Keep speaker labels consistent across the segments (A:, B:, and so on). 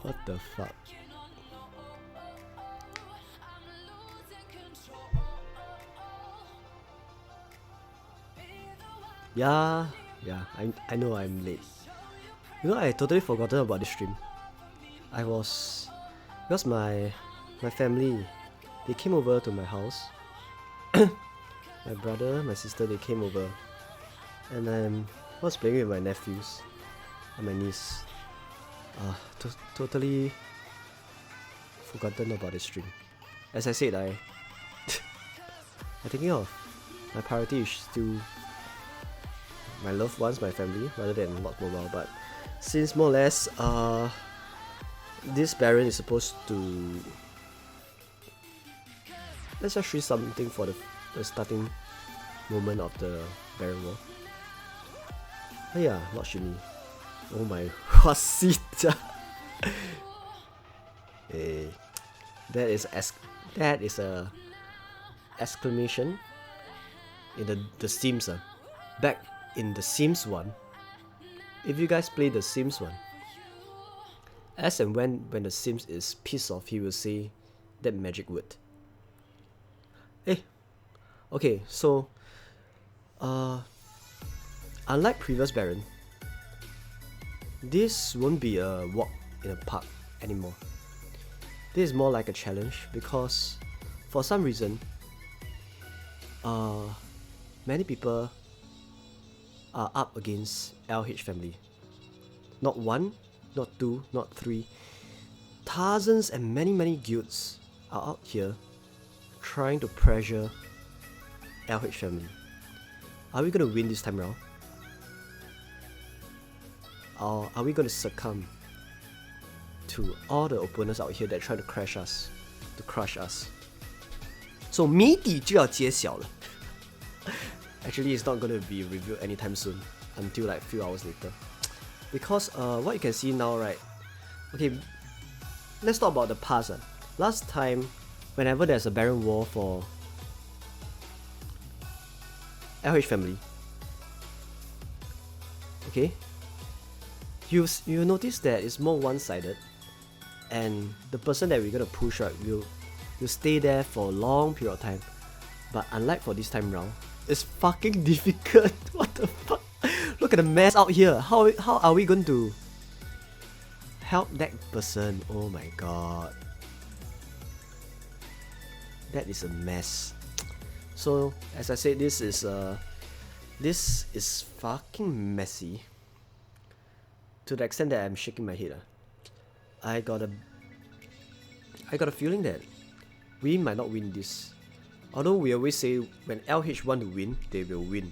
A: What the fuck? Yeah, I know I'm late. You know, I totally forgotten about this stream. Because my family, they came over to my house. My brother, my sister, they came over, and I was playing with my nephews and my niece. Totally forgotten about this stream. As I said, I'm thinking of my priority is still my loved ones, my family, rather than Lots Mobile. But since more or less, this Baron is supposed to, let's just show something for the starting moment of the Baron War. Oh yeah, not Shimi. Oh my, Wasita. Hey, that is a exclamation in the Sims. Back in the Sims 1, if you guys play the Sims 1, as and when the Sims is pissed off, he will say that magic word. Hey, okay, so unlike previous Baron, this won't be a walk in a park anymore. This is more like a challenge because for some reason, many people are up against LH family. Not one, not two, not three. Thousands and many guilds are out here trying to pressure LH family. Are we gonna win this time around? Or are we gonna succumb to all the opponents out here that try to crush us? So 谜底就要揭晓了。Actually, it's not gonna be revealed anytime soon until like few hours later. Because what you can see now, right? Okay, let's talk about the past. Last time, whenever there's a Baron War for LH family, okay, you notice that it's more one-sided, and the person that we're gonna push right will stay there for a long period of time. But unlike for this time round, it's fucking difficult. What the fuck? Look at the mess out here. How are we going to help that person? Oh my god, that is a mess. So as I said, this is fucking messy to the extent that I'm shaking my head. I got a feeling that we might not win this. Although we always say when LH want to win, they will win.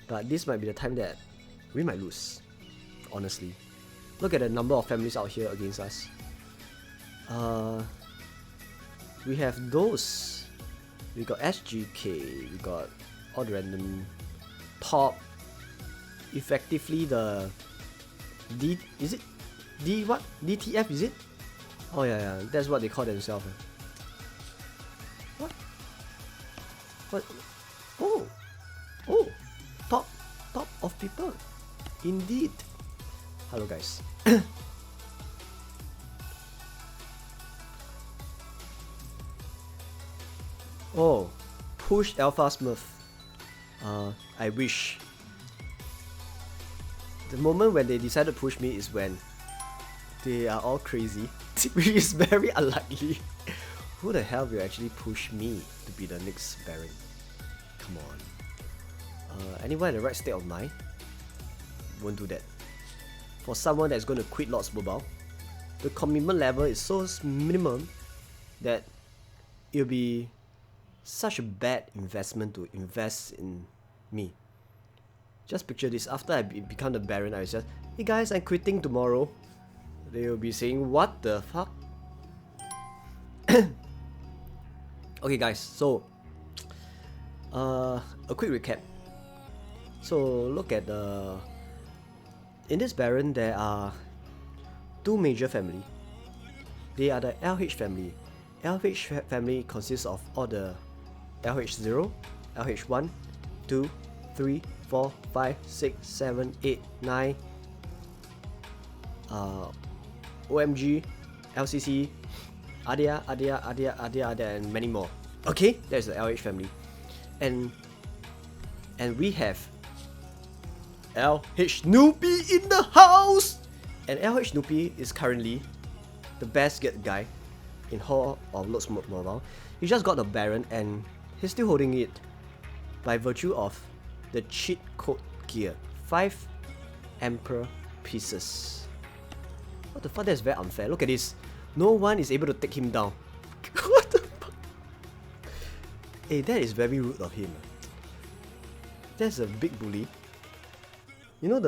A: But this might be the time that we might lose. Honestly. Look at the number of families out here against us. We have those. We got SGK, we got all the random top. Effectively the DTF is it? Oh yeah, that's what they call themselves. What? Oh, top of people. Indeed. Hello guys. Oh, push Alpha Smurf. I wish. The moment when they decide to push me is when they are all crazy, which is very unlikely. Who the hell will actually push me to be the next Baron? Come on. Anyone in the right state of mind won't do that. For someone that's going to quit Lots Mobile, the commitment level is so minimum that it'll be such a bad investment to invest in me. Just picture this, after I become the Baron, I was just, hey guys, I'm quitting tomorrow. They will be saying, what the fuck? Okay guys, so a quick recap. So look at in this Baron there are two major family. They are the LH family. LH family consists of all the LH0, LH1, 2, 3, 4, 5, 6, 7, 8, 9, OMG, LCC, Adia, and many more. Okay, there's the LH family. And we have LH Snoopy in the house! And LH Snoopy is currently the best get guy in Hall of Loads Mobile. He just got the Baron and he's still holding it by virtue of the cheat code gear. 5 Emperor pieces. What the fuck, that's very unfair. Look at this. No one is able to take him down. What the fuck? Hey, that is very rude of him. That's a big bully. You know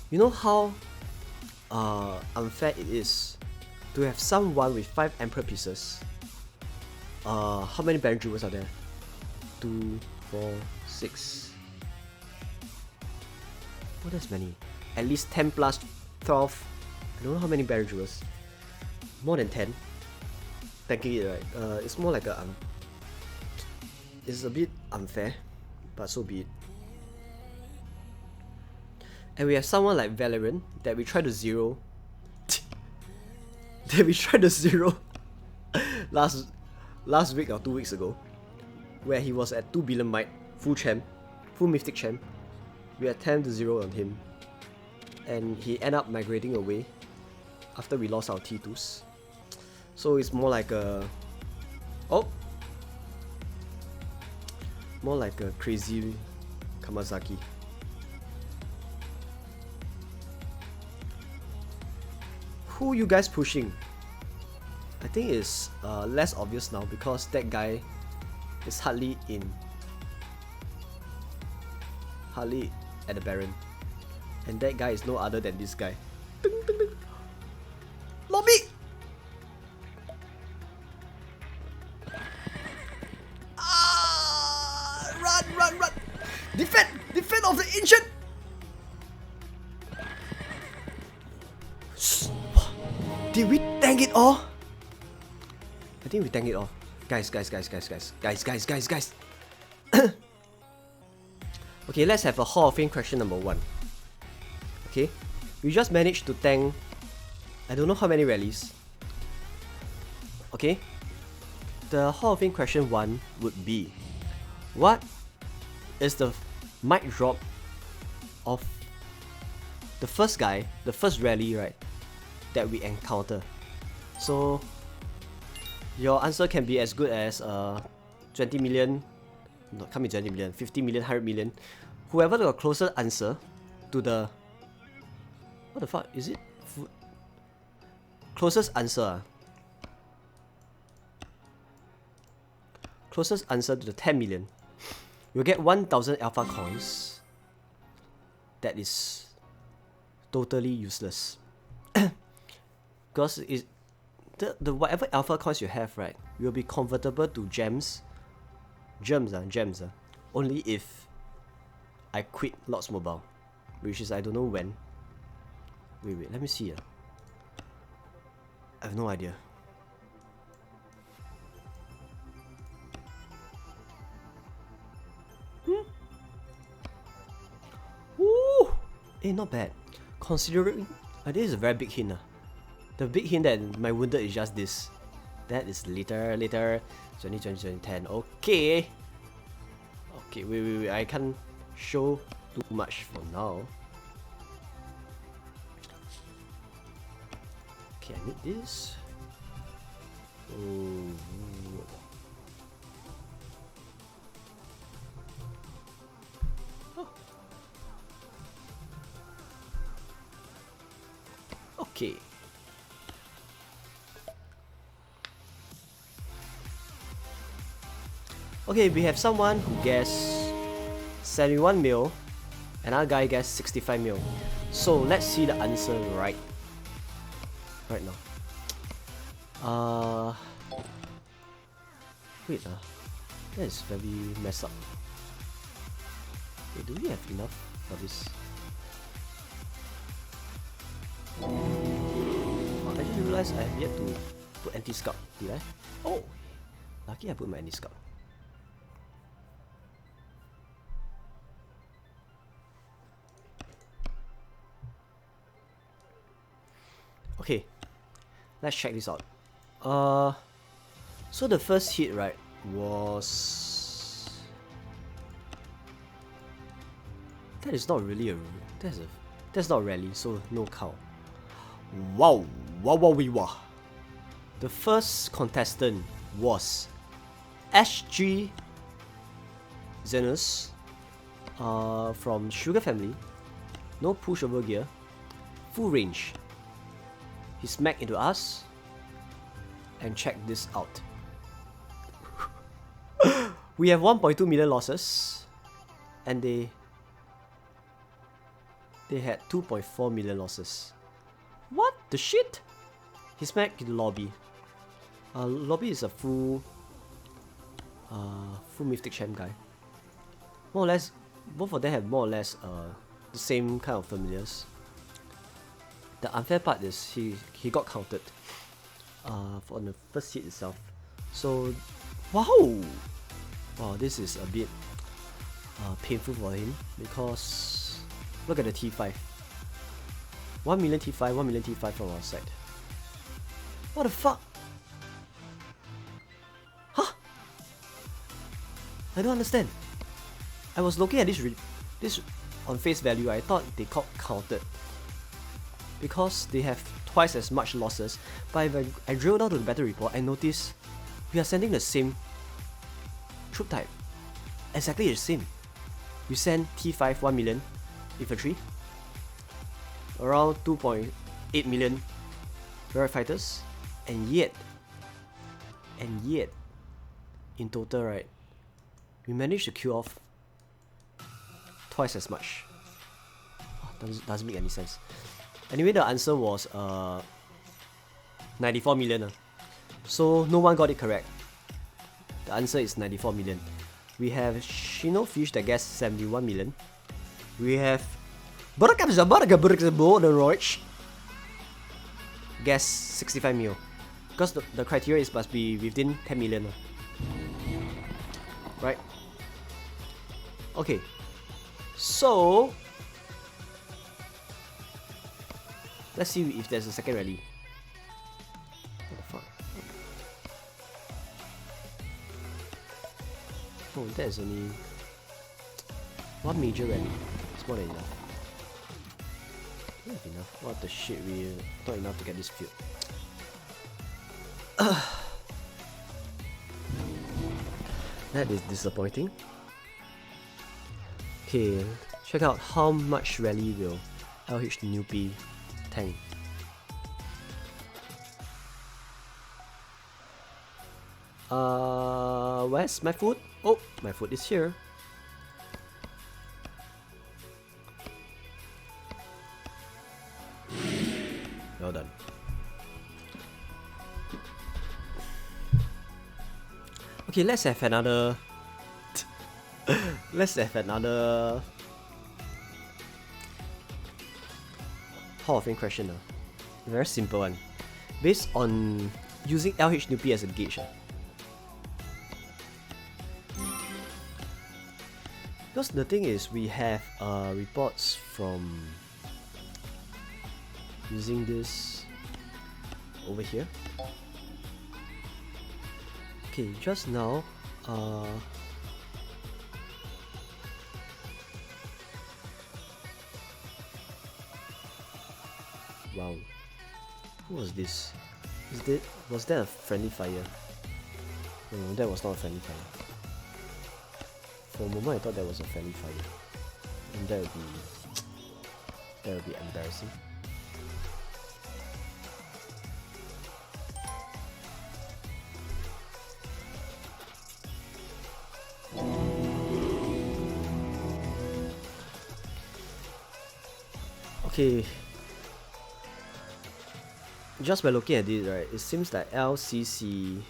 A: you know how unfair it is to have someone with 5 Emperor pieces. How many Baron Jewels are there? 2, 4, 6. Oh, that's many. At least 10 plus 12. I don't know how many Baron Jewels. More than 10. Tanking it, right? It's more like a it's a bit unfair, but so be it. And we have someone like Valorant that we try to zero. last week or 2 weeks ago, where he was at 2 billion might, full champ, full mythic champ. We attempt to zero on him, and he ended up migrating away after we lost our T2s. So it's more like a more like a crazy Kamazaki. Who you guys pushing? I think it's less obvious now because that guy is hardly at the Baron, and that guy is no other than this guy. Ding, ding, ding. Lobby! Run! Defend of the ancient! Did we tank it all? I think we tanked it all. Guys. Okay, let's have a Hall of Fame question number 1. Okay, we just managed to tank I don't know how many rallies. Okay, the Hall of Fame question 1 would be, what is the mic drop of the first guy, the first rally, right, that we encounter? So your answer can be as good as 20 million, no, can't be 20 million, 50 million, 100 million. Whoever the closest answer to the, what the fuck is it? Closest answer. Closest answer to the 10 million. You'll get 1000 alpha coins. That is totally useless. Because the whatever alpha coins you have, right, will be convertible to gems. Gems. Only if I quit Lots Mobile, which is I don't know when. Wait, let me see. I have no idea. Woo! Eh, not bad. Considering this is a very big hint. The big hint that my wounded is just this. That is later. 2010. Okay. Okay, wait. I can't show too much for now. Okay, I need this. Oh. Okay. Okay, we have someone who guessed 71 mil, another guy guessed 65 mil. So let's see the answer right now. Wait, that is very messed up. Wait, do we have enough for this? Oh, I just realized I have yet to put anti-scout, did I? Oh! Lucky I put my anti-scout. Okay, let's check this out. So the first hit, right, was... That is not really a... That's not a rally, so no count. Wow, wow. The first contestant was SG Xenos from Sugar Family. No pushover gear. Full range. He smacked into us. And check this out. We have 1.2 million losses. And they had 2.4 million losses. What the shit? He smacked into lobby. Lobby is a full Mythic Champ guy. More or less, both of them have more or less the same kind of familiars. The unfair part is he got counted for the first hit itself. So, wow, this is a bit painful for him because look at the T5. 1 million T5, 1 million T5 from our side. What the fuck? Huh? I don't understand. I was looking at this on face value. I thought they got counted because they have twice as much losses. But if I drill down to the battle report, I notice we are sending the same troop type. Exactly the same. We send T5 1 million infantry, around 2.8 million Barrack fighters, and yet in total, right, we managed to kill off twice as much. Doesn't make any sense. Anyway, the answer was 94 million. So no one got it correct. The answer is 94 million. We have Shino Fish that gets 71 million. We have guess 65 mil. Because the criteria is must be within 10 million. Right? Okay. So let's see if there's a second rally. What the fuck? Oh, there's only one major rally. It's more than enough. Not enough. What the shit, we not enough to get this field. That is disappointing. Okay, check out how much rally will LH Newbie tank. Where's my food? Oh, my food is here. Well done. Okay, let's have another. Let's have another Hall of Fame question. A very simple one, based on using LHNUP as a gauge. Because the thing is, we have reports from using this over here. Okay, just now, wow, who was this? Was that a friendly fire? No, that was not a friendly fire. For a moment, I thought that was a friendly fire, and that would be embarrassing. Okay, just by looking at it, right, it seems like LCC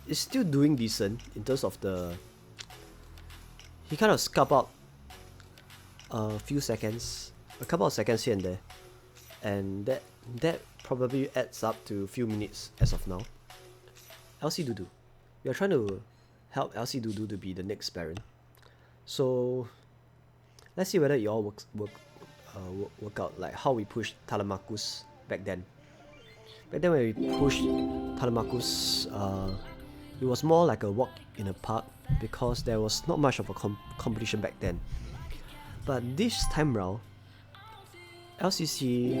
A: is still doing decent in terms of the. He kind of scuffed out a few seconds, a couple of seconds here and there, and that probably adds up to a few minutes as of now. LC Dudu, we are trying to help LC Dudu to be the next Baron. So let's see whether it all work out, like how we push Telemachus back then. Back then when we pushed Telemakus, it was more like a walk in a park because there was not much of a competition back then. But this time round, LCC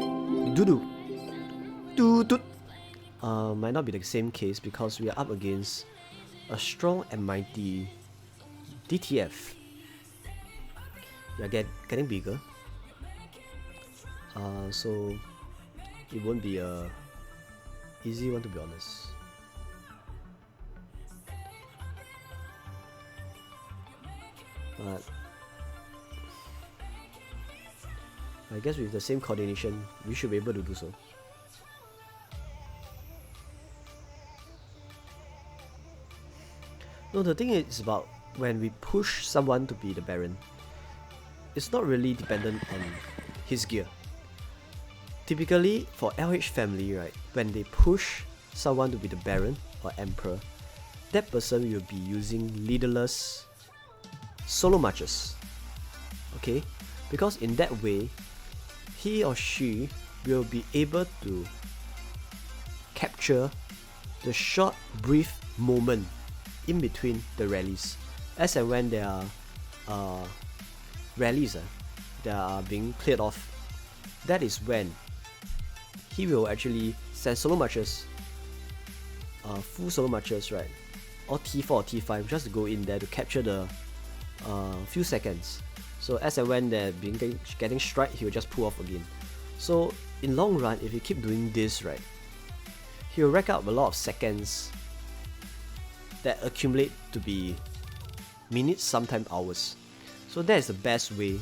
A: might not be the same case because we are up against a strong and mighty DTF. We are getting bigger, so it won't be a easy one, to be honest. But I guess with the same coordination, we should be able to do so. No, the thing is about when we push someone to be the Baron, it's not really dependent on his gear. Typically, for LH family, right, when they push someone to be the Baron or Emperor, that person will be using leaderless solo marches. Okay? Because in that way, he or she will be able to capture the short, brief moment in between the rallies. As and when there are rallies that are being cleared off, that is when he will actually send solo marches, full solo marches, right, or T4 or T5, just to go in there to capture the few seconds. So as and when they're getting strike, he will just pull off again. So in long run, if you keep doing this, right, he will rack up a lot of seconds that accumulate to be minutes, sometimes hours. So that is the best way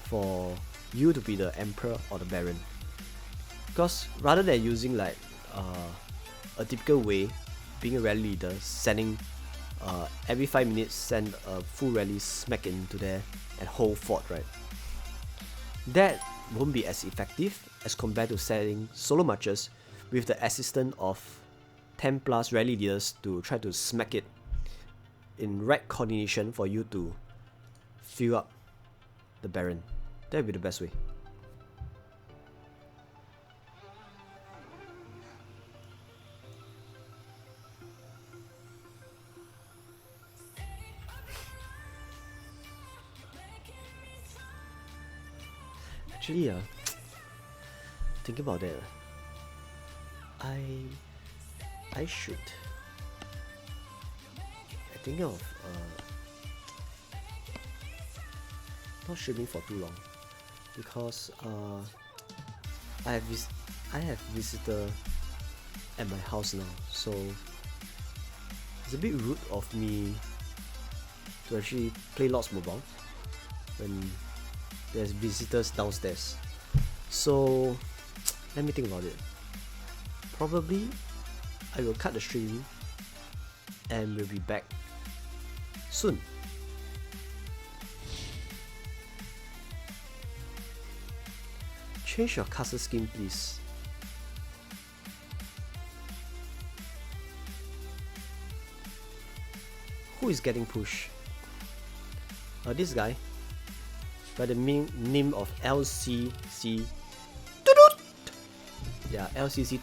A: for you to be the Emperor or the Baron. Because rather than using like a typical way, being a rally leader, sending every 5 minutes send a full rally smack into there and hold fort, right? That won't be as effective as compared to sending solo marches with the assistance of 10 plus rally leaders to try to smack it in right coordination for you to fill up the Baron. That would be the best way. Actually, thinking about that, I should. I think of not streaming for too long because I have visitor at my house now, so it's a bit rude of me to actually play Lots Mobile when there's visitors downstairs. So let me think about it. Probably I will cut the stream and we'll be back soon. Change your castle skin, please. Who is getting pushed? This guy by the name of LCC. Yeah, LCC.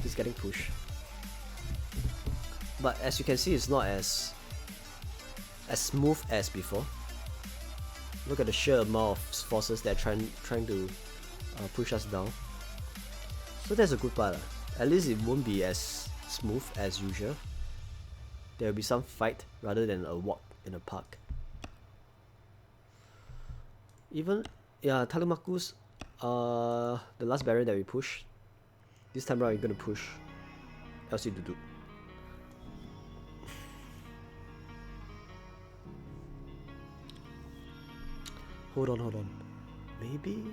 A: He's getting pushed. But as you can see, it's not as smooth as before. Look at the sheer amount of forces that are trying to push us down. So that's a good part. At least it won't be as smooth as usual. There will be some fight rather than a walk in a park. Even Telemakus, the last barrier that we pushed, this time around we're gonna push LC Dudu. Hold on. Maybe.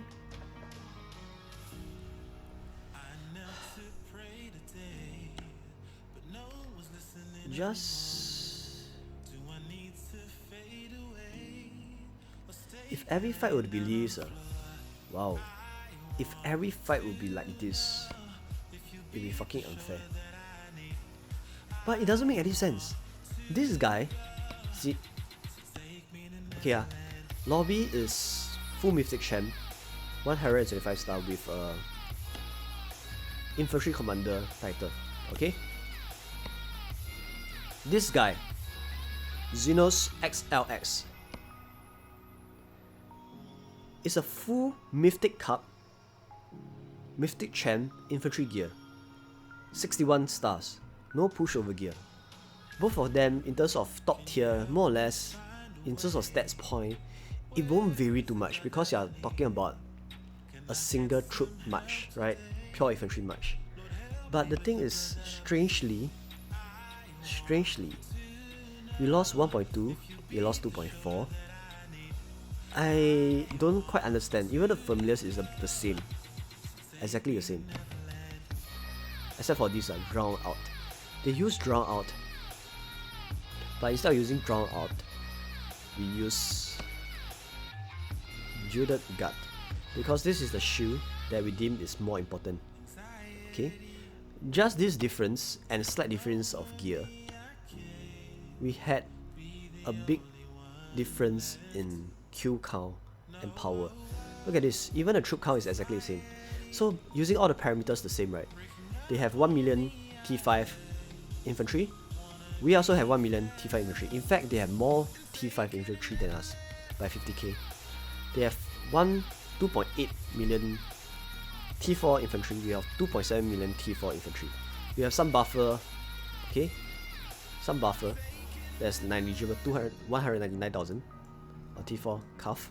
A: Just if every fight would be this, wow. If every fight would be like this, it'd be fucking unfair. But it doesn't make any sense. This guy, see, okay, Lobby is full Mythic Champ, 125 star with infantry commander title. Okay? This guy, Xenos XLX, is a full Mythic Cup, Mythic Champ infantry gear. 61 stars, no pushover gear. Both of them, in terms of top tier, more or less, in terms of stats point, it won't vary too much because you are talking about a single troop march, right? Pure infantry march. But the thing is, strangely, we lost 1.2, we lost 2.4. I don't quite understand. Even the familiars is the same, exactly the same, except for this drown out. They use drown out, but instead of using drown out, we use Judith Gut, because this is the shield that we deem is more important. Okay, just this difference and slight difference of gear, we had a big difference in kill count and power. Look at this, even the troop count is exactly the same. So using all the parameters the same, right? They have 1 million T5 infantry. We also have 1 million T5 infantry. In fact, they have more T5 infantry than us by 50k. They have 2.8 million T4 infantry. We have 2.7 million T4 infantry. We have some buffer, okay? Some buffer. That's negligible, 199,000 T4 cuff.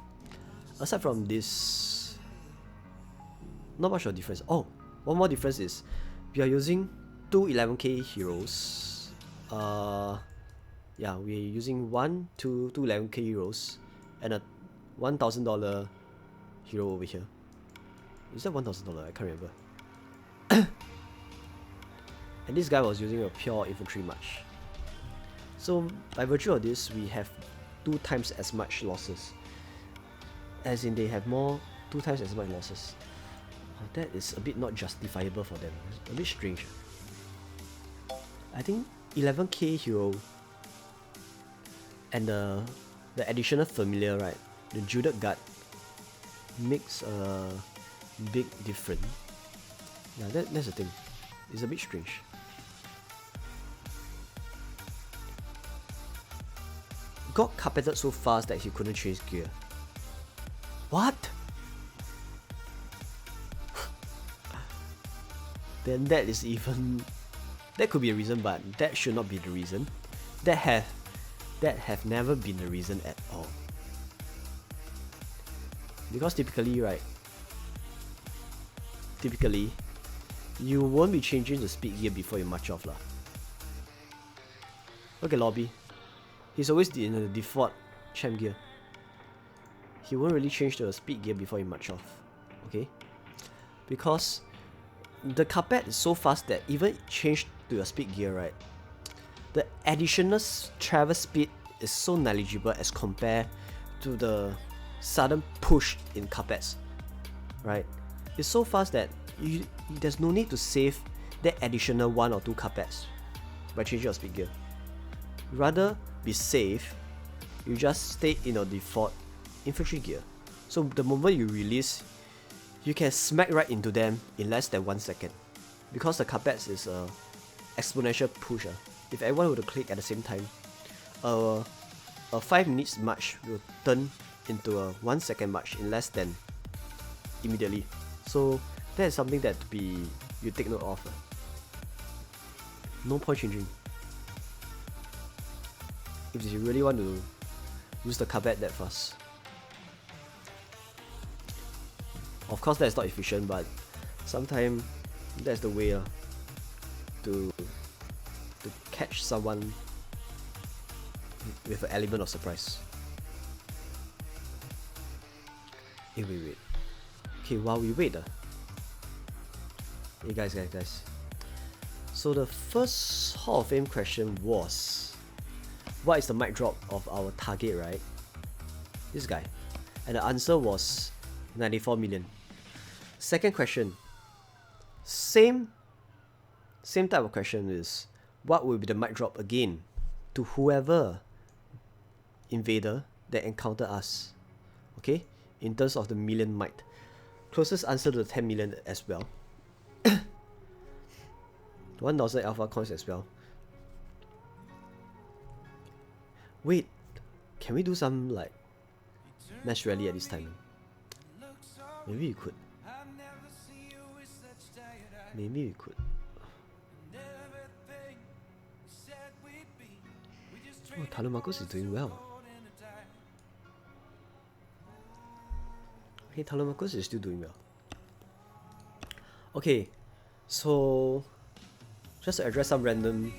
A: Aside from this, not much of a difference. Oh, one more difference is we are using two 11k heroes. Yeah, we're using two 11k heroes and a $1,000 hero over here. Is that $1,000? I can't remember. And this guy was using a pure infantry march. So by virtue of this, we have 2 times as much losses. As in, they have 2 times as much losses. That is a bit not justifiable for them. It's a bit strange. I think 11k hero and the additional familiar, right? The Judith Gut makes a big difference. Yeah, that's the thing. It's a bit strange. Got carpeted so fast that he couldn't change gear. What? Then that is even... That could be a reason, but that should not be the reason. That have never been the reason at all. Because typically, right? Typically, you won't be changing the speed gear before you march off lah. Look at Lobby. He's always in the default champ gear. He won't really change the speed gear before he march off. Okay? Because the carpet is so fast that even changed to your speed gear, right? The additional travel speed is so negligible as compared to the sudden push in carpets, right? It's so fast that there's no need to save that additional 1 or 2 carpets by changing your speed gear. Rather be safe, you just stay in your default infantry gear. So the moment you release, you can smack right into them in less than 1 second. Because the carpets is a exponential push. If everyone were to click at the same time, a 5 minutes march will turn into a 1 second march in less than immediately. So that is something that you take note of. No point changing. If you really want to use the carpet that fast. Of course that's not efficient, but sometimes that's the way to catch someone with an element of surprise. Hey, wait. Okay, while we wait, hey guys. So the first Hall of Fame question was, what is the mic drop of our target, right? This guy. And the answer was 94 million. Second question, same type of question is, what will be the mic drop again to whoever invader that encounter us? Okay, in terms of the million might. Closest answer to the 10 million as well. 1,000 alpha coins as well. Wait, can we do some like match rally at this time? Maybe we could. Maybe we could. Oh, Talumakos is doing well. Okay, Talumakos is still doing well. Okay, so just to address some random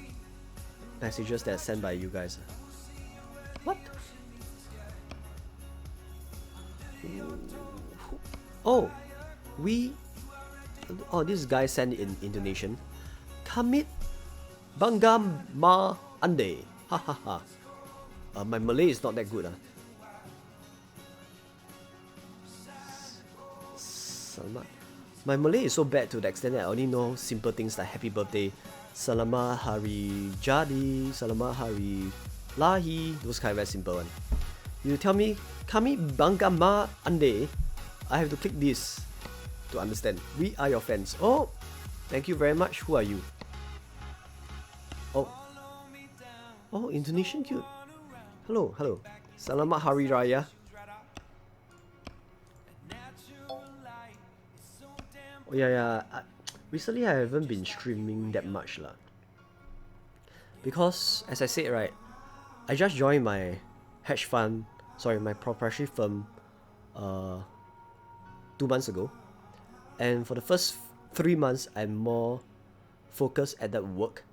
A: messages that are sent by you guys. What? Oh, this guy sent in Indonesian. Kamit Bangam Ma Ande. Ha ha ha. My Malay is not that good. My Malay is so bad to the extent that I only know simple things like happy birthday, Selamat Hari Jadi, Selamat Hari Lahi, those kind of very simple one. You tell me, Kami Bangga Ma Ande, I have to click this to understand. We are your fans. Oh, thank you very much. Who are you? Oh, Indonesian cute. Hello. Selamat Hari Raya. Oh yeah. Recently I haven't been streaming that much lah. Because as I said right, I just joined my my proprietary firm 2 months ago. And for the first 3 months I'm more focused at that work.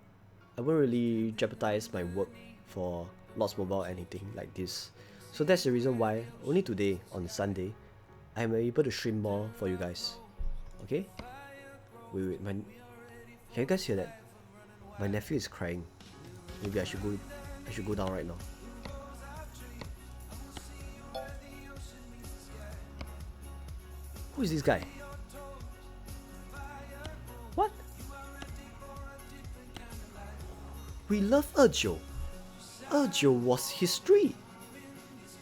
A: I won't really jeopardize my work for Lots Mobile or anything like this. So that's the reason why only today on Sunday I'm able to stream more for you guys. Okay? Wait, can you guys hear that? My nephew is crying. Maybe I should go down right now. Who is this guy? What? We love Erjo. Erjo was history.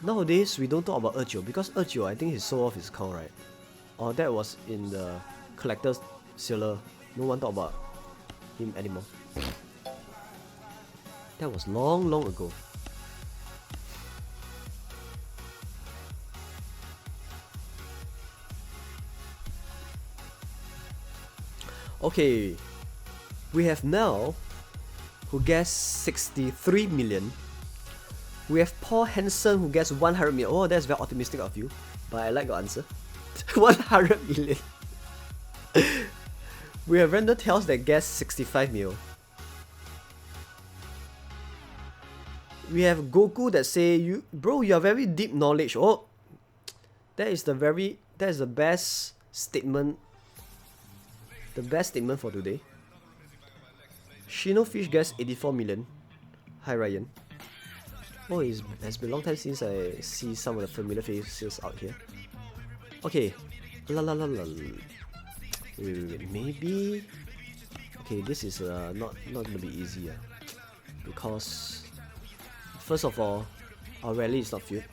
A: Nowadays we don't talk about Erjo because Erjo, I think he sold off his account, right? Or that was in the collector's sealer. No one talk about him anymore. That was long ago. Okay, we have Mel, who guessed 63 million. We have Paul Hansen, who guessed 100 million. Oh, that's very optimistic of you, but I like your answer. 100 million. We have Randall Tells that guessed 65 mil. We have Goku that say, you are very deep knowledge. Oh, that is the best statement. The best statement for today. Shino Fish guessed 84 million. Hi Ryan. Oh, it's been a long time since I see some of the familiar faces out here. Okay. Wait. Maybe. Okay, this is not gonna be easy. Because first of all, our rally is not filled.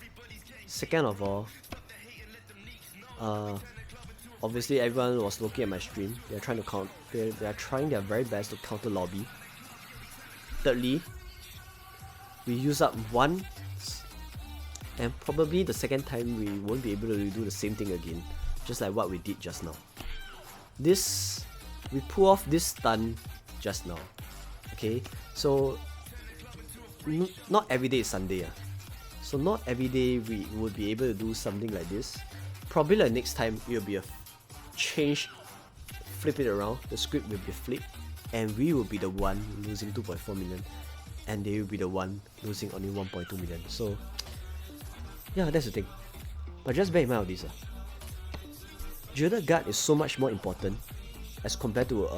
A: Second of all, obviously everyone was looking at my stream. They're trying to they are trying their very best to counter lobby. Thirdly, we use up one, and probably the second time we won't be able to do the same thing again, just like what we did just now. We pull off this stun just now. Okay, so not every day is Sunday. So not every day we would be able to do something like this. Probably like next time it will be a change, flip it around, the script will be flipped, and we will be the one losing 2.4 million and they will be the one losing only 1.2 million. So yeah, that's the thing. But just bear in mind of this. Jeweled Guard is so much more important as compared to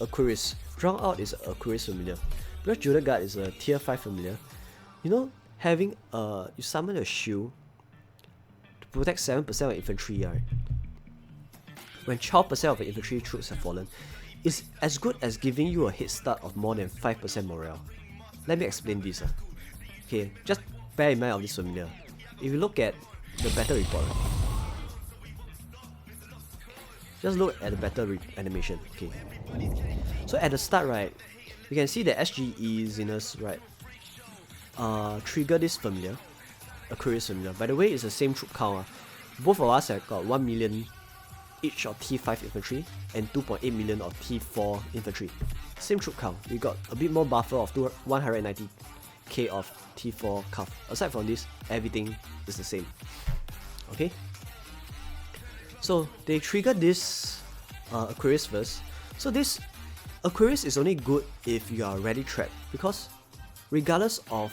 A: Aquarius. Drown Out is Aquarius familiar. Because Jeweled Guard is a tier 5 familiar. You know, having you summon a shield to protect 7% of infantry, right? When 12% of the infantry troops have fallen, is as good as giving you a head start of more than 5% morale. Let me explain this. Okay, just bear in mind of this familiar. If you look at the battle report, Just look at the battle animation. Okay. So at the start, right, you can see the SGE Zenus, right, trigger this familiar, Aquarius familiar. By the way, it's the same troop count. Both of us have got 1 million each of T5 infantry and 2.8 million of T4 infantry. Same troop count. We got a bit more buffer of 190k of T4 cuff. Aside from this, everything is the same. Okay. So they trigger this Aquarius first. So this Aquarius is only good if you are ready trapped, because regardless of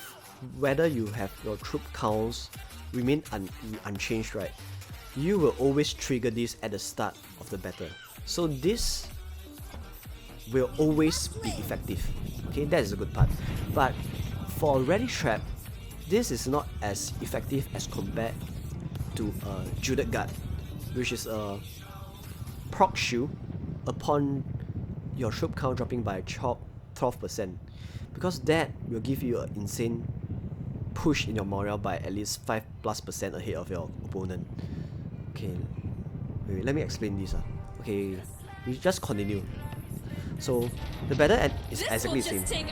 A: whether you have your troop counts remain unchanged, right, you will always trigger this at the start of the battle. So this will always be effective. Okay, that is a good part. But for ready trap, this is not as effective as compared to Judith Guard, which is a proc shield upon your troop count dropping by 12%, because that will give you an insane push in your morale by at least 5+% ahead of your opponent. Okay, wait, let me explain this. Okay, we just continue. So the battle is exactly the same.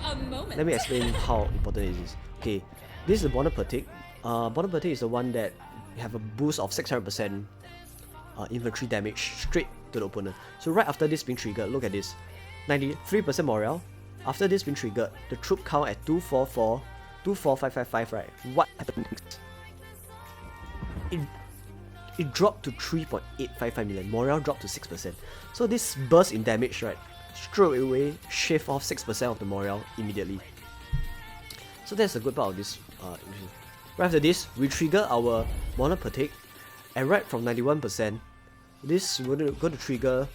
A: Let me explain how important it is. Okay, this is the Bonnet Patek. Bonnet Patek is the one that have a boost of 600% infantry damage straight to the opponent. So right after this being triggered, look at this, 93% morale. After this being triggered, the troop count at 24555, right? What happened next? It dropped to 3.855 million. Morale dropped to 6%. So this burst in damage, right, straight away shave off 6% of the morale immediately. So that's the good part of this. Right after this, we trigger our Bonnet Patek, and right from 91%, this is going to trigger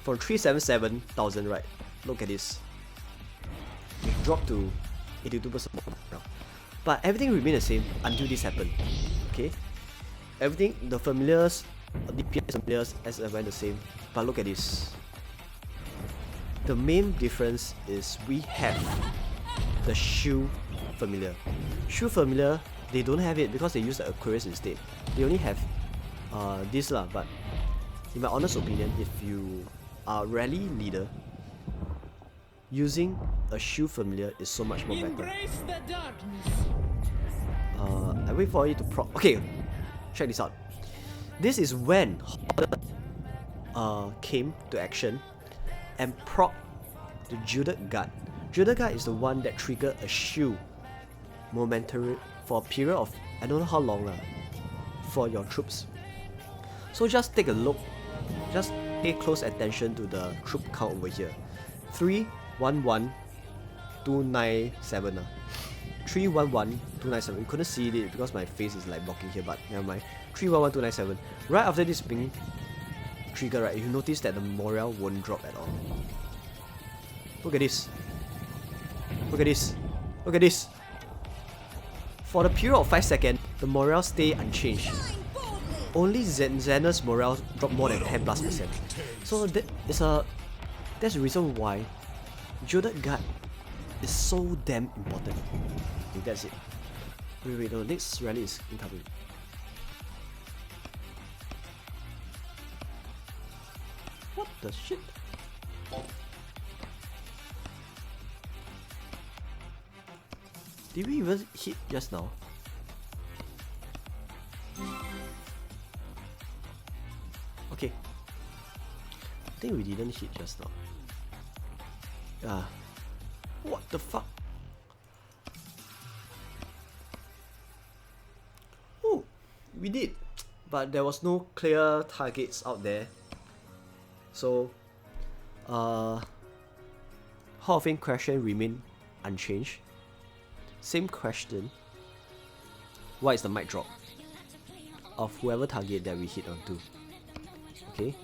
A: from 377,000, right? Look at this. It dropped to 82% morale. But everything remained the same until this happened. Okay? Everything, the familiars, DPS familiars, as went the same. But look at this. The main difference is we have the shield familiar. Shield familiar, they don't have it because they use the Aquarius instead. They only have this lah. But in my honest opinion, if you are rally leader, using a shield familiar is so much more better. I wait for it to proc. Okay, check this out. This is when came to action and proc the Judith Guard. Judith Guard is the one that triggered a shield momentary for a period of I don't know how long for your troops. So just take a look, just pay close attention to the troop count over here. 311,297. 311,297. You couldn't see it because my face is like blocking here, but never mind. 311,297. Right after this being trigger, right, you notice that the morale won't drop at all. Look at this. Look at this. Look at this. For the period of 5 seconds, the morale stay unchanged. Only Xena's morale dropped more than 10+%. So that's the reason why Judith Guard is so damn important. Okay, that's it. Wait, the next rally is incoming. What the shit? Did we even hit just now? Okay. I think we didn't hit just now. What the fuck? Oh, we did. But there was no clear targets out there. So, Hall of Fame question remain unchanged. Same question. What is the mic drop of whoever target that we hit onto? Okay.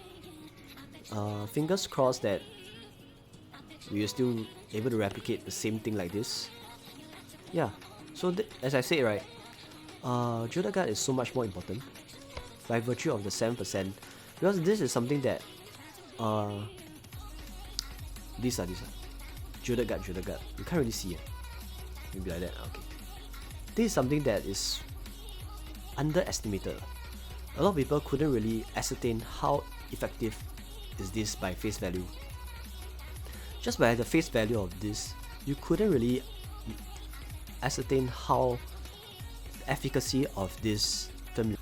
A: Fingers crossed that we are still able to replicate the same thing like this. Yeah. So as I said, right, Judith Guard is so much more important by virtue of the 7%, because this is something that these are Judith Guard. You can't really see it. Maybe like that. Okay. This is something that is underestimated. A lot of people couldn't really ascertain how effective is this by face value. Just by the face value of this, you couldn't really ascertain how the efficacy of this film.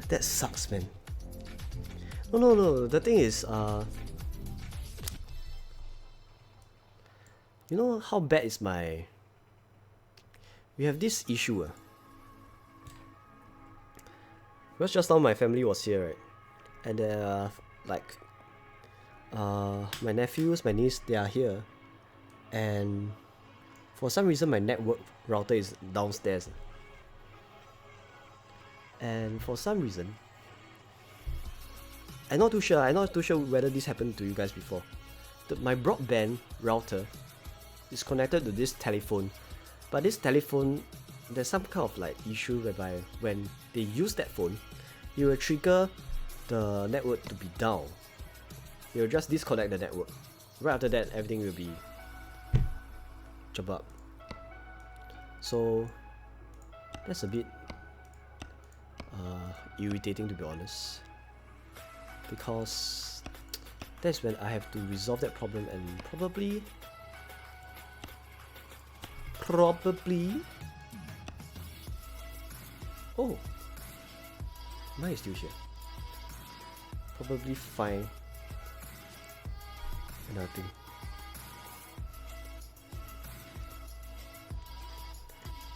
A: That sucks, man. No. The thing is, you know how bad is my... We have this issue. Because just now my family was here, right? And like, my nephews, my niece, they are here. And for some reason my network router is downstairs. And for some reason, I'm not too sure whether this happened to you guys before. My broadband router is connected to this telephone, but this telephone, there's some kind of like issue whereby when they use that phone, it will trigger the network to be down. It will just disconnect the network. Right after that, everything will be jabab. So that's a bit irritating, to be honest, because that's when I have to resolve that problem, and probably oh, mine is still here. Probably find another thing.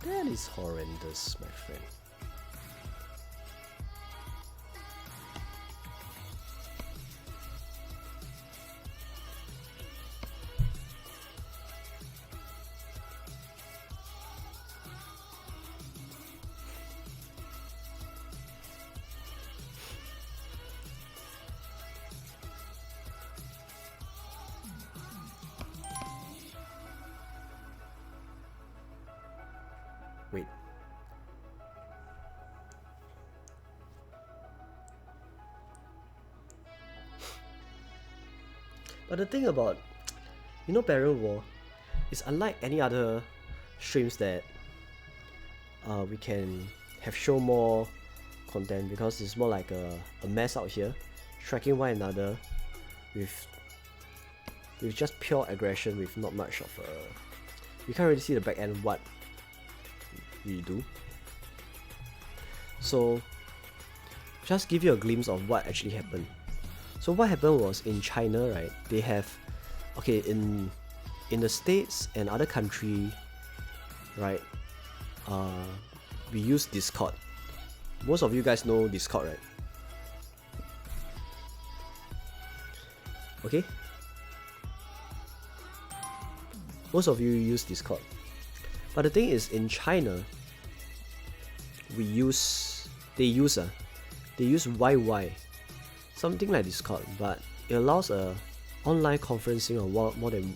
A: That is horrendous, my friend. Wait. But the thing about, Baron War is unlike any other streams that we can have show more content, because it's more like a mess out here, striking one another with just pure aggression, with not much of you can't really see the back end what we do. So just give you a glimpse of what actually happened. So what happened was, in China, right, they have, okay, in the States and other country, right, we use Discord. Most of you guys know Discord, right? Okay? Most of you use Discord. But the thing is, in China, they use YY, something like Discord, but it allows online conferencing of more than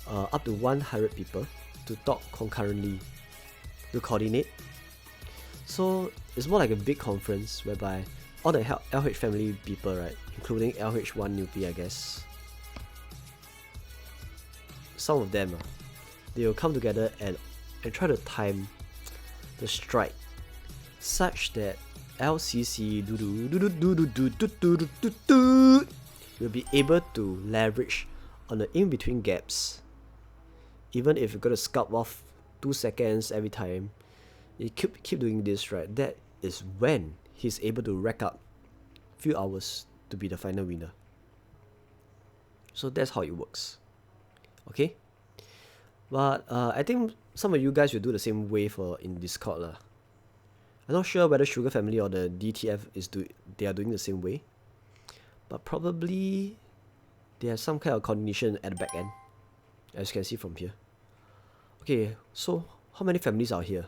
A: up to 100 people to talk concurrently, to coordinate. So it's more like a big conference whereby all the LH family people, right, including LH1 newbie, I guess, some of them, they will come together and try to time the strike such that LCC will be able to leverage on the in-between gaps. Even if you're going to scalp off 2 seconds every time, you keep doing this, right, that is when he's able to rack up a few hours to be the final winner. So that's how it works. Okay? But I think some of you guys will do the same way in Discord lah. I'm not sure whether Sugar Family or the DTF they are doing the same way, but probably they have some kind of coordination at the back end, as you can see from here. Okay, so how many families are here?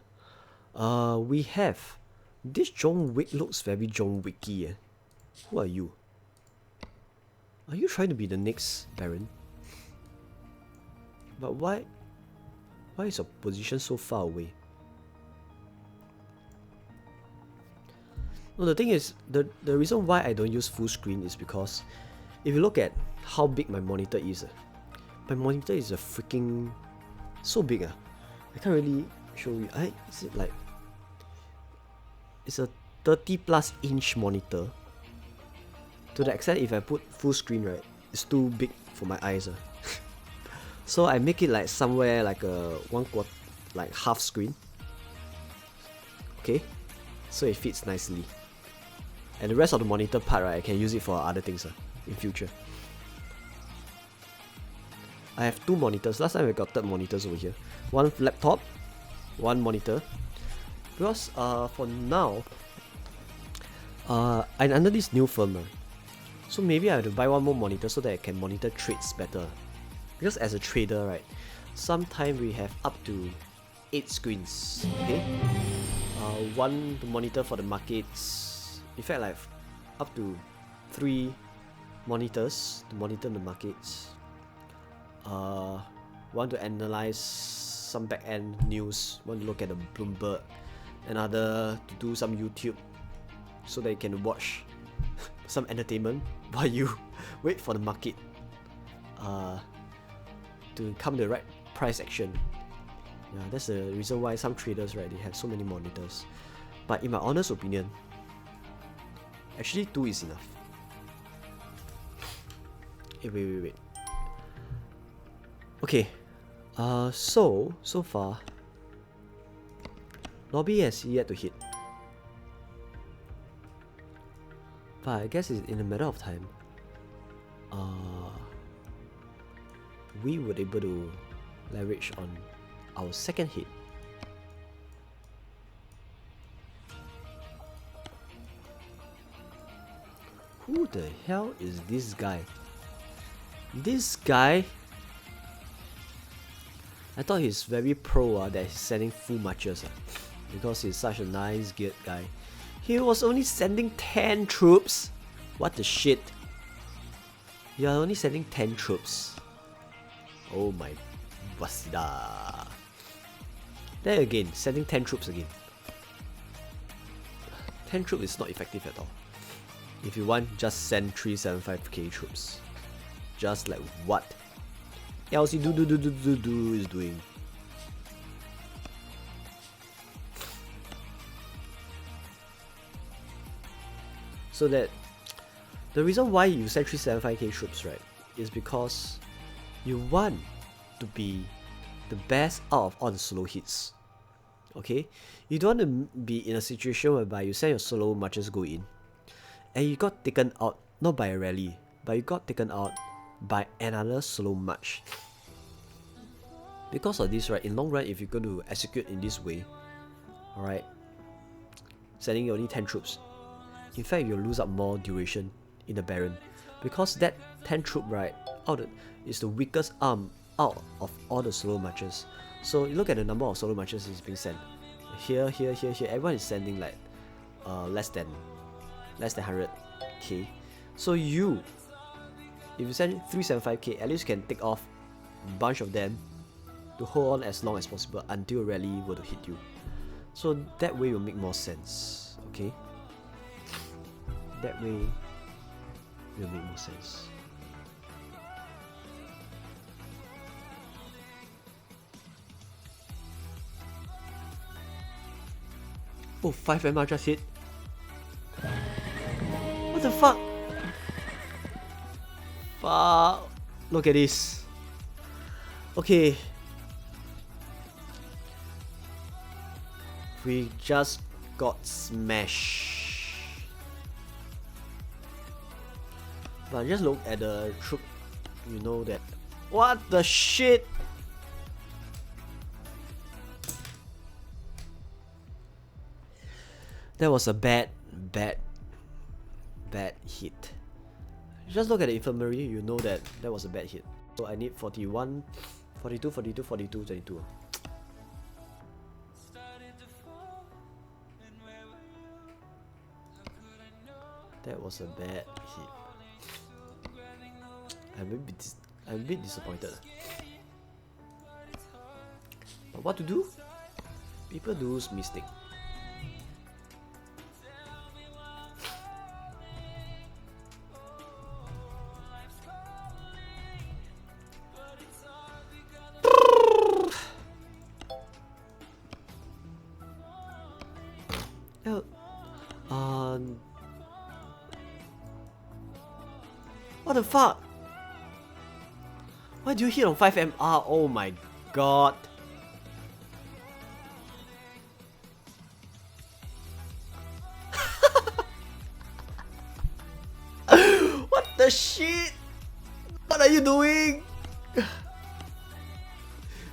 A: We have this John Wick. Looks very John Wicky. Who are you? Are you trying to be the next Baron? But why is your position so far away? No, the thing is, the reason why I don't use full screen is because if you look at how big my monitor is, my monitor is a freaking so big. I can't really show you. Is it like, it's a 30+ inch monitor, to the extent if I put full screen, right, it's too big for my eyes. So I make it like somewhere like a like half screen. Okay, so it fits nicely. And the rest of the monitor part, right, I can use it for other things in future. I have 2 monitors. Last time I got 3 monitors over here. 1 laptop, 1 monitor. Because for now, I'm under this new firm. So maybe I have to buy 1 more monitor so that I can monitor trades better. Because as a trader, right, sometimes we have up to 8 screens. Okay, 1 to monitor for the markets. In fact, like up to 3 monitors to monitor the markets. 1 to analyze some back-end news, 1 to look at the Bloomberg, another to do some YouTube so that you can watch some entertainment while you wait for the market to come to the right price action. Yeah, that's the reason why some traders, right, they have so many monitors. But in my honest opinion, actually 2 is enough. Hey, wait. Okay, so far, lobby has yet to hit. But I guess it's in a matter of time. We were able to leverage on our second hit. Who the hell is this guy? This guy, I thought he's very pro that he's sending full marchers because he's such a nice geared guy. He was only sending 10 troops. What the shit? You are only sending 10 troops. Oh my wasida. Then again, sending 10 troops again. 10 troops is not effective at all. If you want, just send 375k troops. Just like what LC do is doing. So that the reason why you send 375k troops, right, is because you want to be the best out of all the solo hits. Okay? You don't want to be in a situation whereby you send your solo marches go in and you got taken out not by a rally, but you got taken out by another solo march. Because of this, right, in long run, if you're going to execute in this way, alright, sending only 10 troops, in fact you'll lose up more duration in the Baron, because that 10 troop, right, is the weakest arm out of all the solo marches. So you look at the number of solo marches is being sent. Here, everyone is sending like less than 100k. So if you send 375k, at least you can take off a bunch of them to hold on as long as possible until a rally were to hit you. So that way will make more sense. Okay? That way will make more sense. Oh, 5 MR just hit. What the fuck? Fuck. Look at this. Okay. We just got smashed. But just look at the troop, you know that. What the shit? That was a bad hit. Just look at the infirmary, you know that was a bad hit. So I need 41, 42, 42, 42, 22. That was a bad hit. I'm a bit disappointed. But what to do? People do mistake. What the fuck? Why do you hit on 5 MR? Oh my god. What the shit? What are you doing?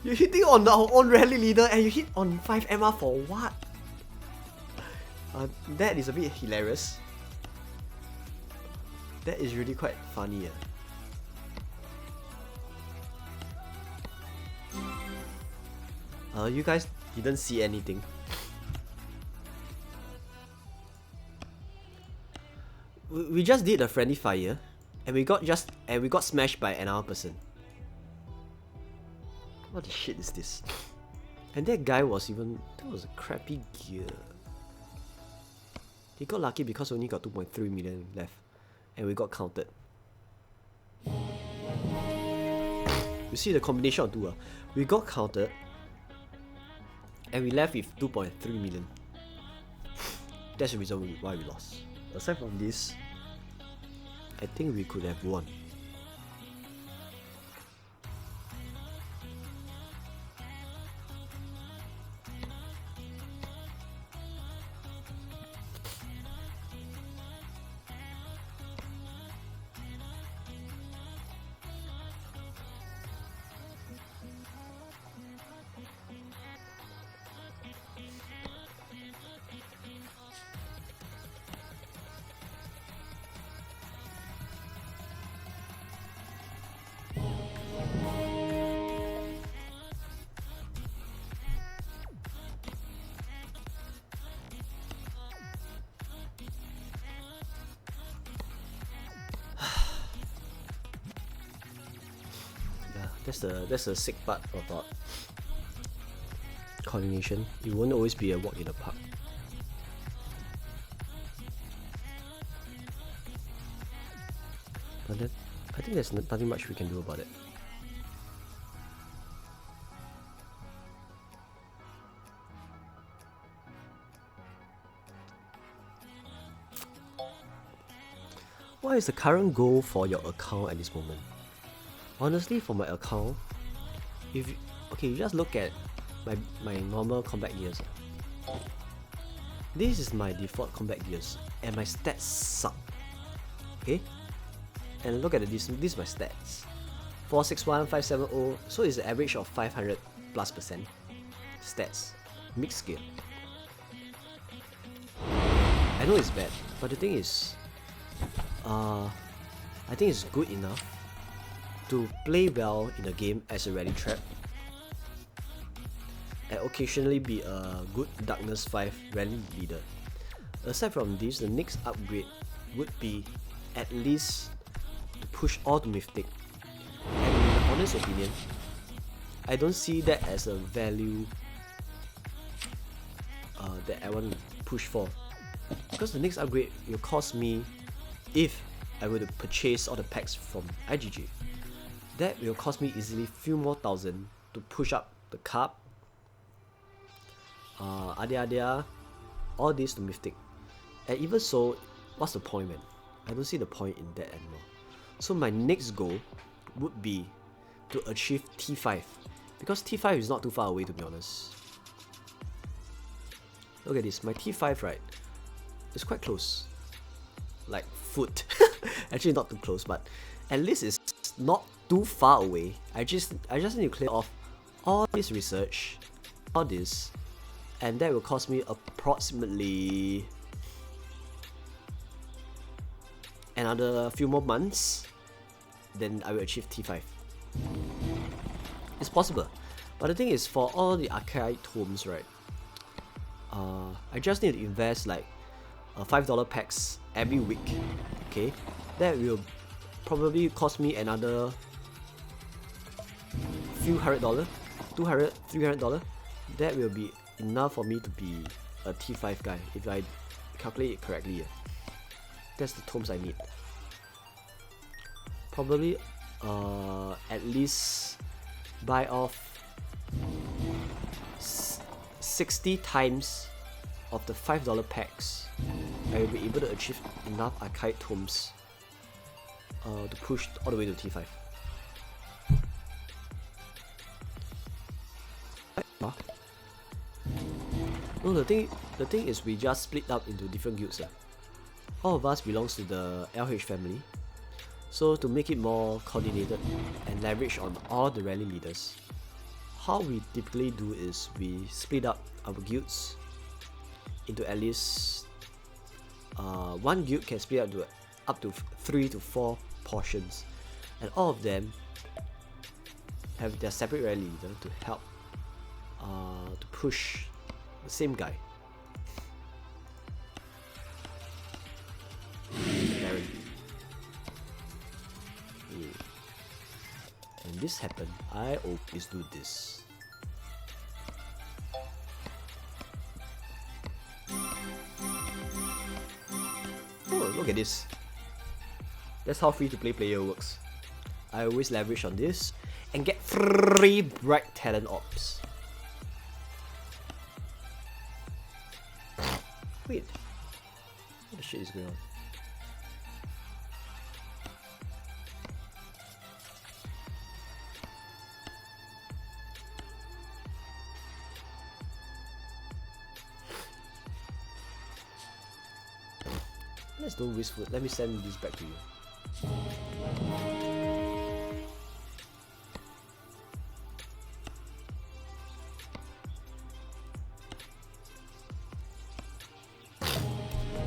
A: You're hitting on our own rally leader and you hit on 5 MR for what? That is a bit hilarious. That is really quite funny. You guys didn't see anything. We just did a friendly fire, and we got smashed by another person. What the shit is this? And that guy was that was a crappy gear. He got lucky because we only got 2.3 million left, and we got counted. You see the combination of two. We got counted, and we left with 2.3 million. That's the reason why we lost. Aside from this, I think we could have won. That's the sick part of that. coordination. It won't always be a walk in the park. But then, I think there's nothing much we can do about it. What is the current goal for your account at this moment? Honestly, for my account, if you, okay, you just look at my normal combat gears. This is my default combat gears, and my stats suck. Okay, and look at this. This is my stats: 461, 570. So it's an average of 500+% stats, mixed gear. I know it's bad, but the thing is, I think it's good enough to play well in the game as a rally trap and occasionally be a good Darkness 5 rally leader. Aside from this, the next upgrade would be at least to push all to Mythic. And in my honest opinion, I don't see that as a value that I want to push for, because the next upgrade will cost me, if I were to purchase all the packs from IGG, that will cost me easily few more thousand to push up the carp, Adia, all this to Mythic. And even so, what's the point, man? I don't see the point in that anymore. So my next goal would be to achieve T5, because T5 is not too far away, to be honest. Look at this, my T5, right? It's quite close. Like foot. Actually not too close, but at least it's not too far away. I just need to clear off all this research, all this, and that will cost me approximately another few more months. Then I will achieve T5. It's possible, but the thing is, for all the archive tomes, right? I just need to invest like $5 packs every week. Okay, that will probably cost me another few $100, $200, $300. That will be enough for me to be a T5 guy if I calculate it correctly. That's the tomes I need. Probably at least buy off 60 times of the $5 packs. I will be able to achieve enough archive tomes to push all the way to T5. No, the thing is, we just split up into different guilds. All of us belongs to the LH family. So to make it more coordinated and leverage on all the rally leaders, how we typically do is we split up our guilds into at least one guild can split up to 3 to 4 portions, and all of them have their separate rally leader to help to push the same guy. Baron. And this happened, I always do this. Oh, look at this. That's how free-to-play player works. I always leverage on this and get free bright talent orbs. Wait, what the shit is going on? Let's don't waste food. Let me send this back to you.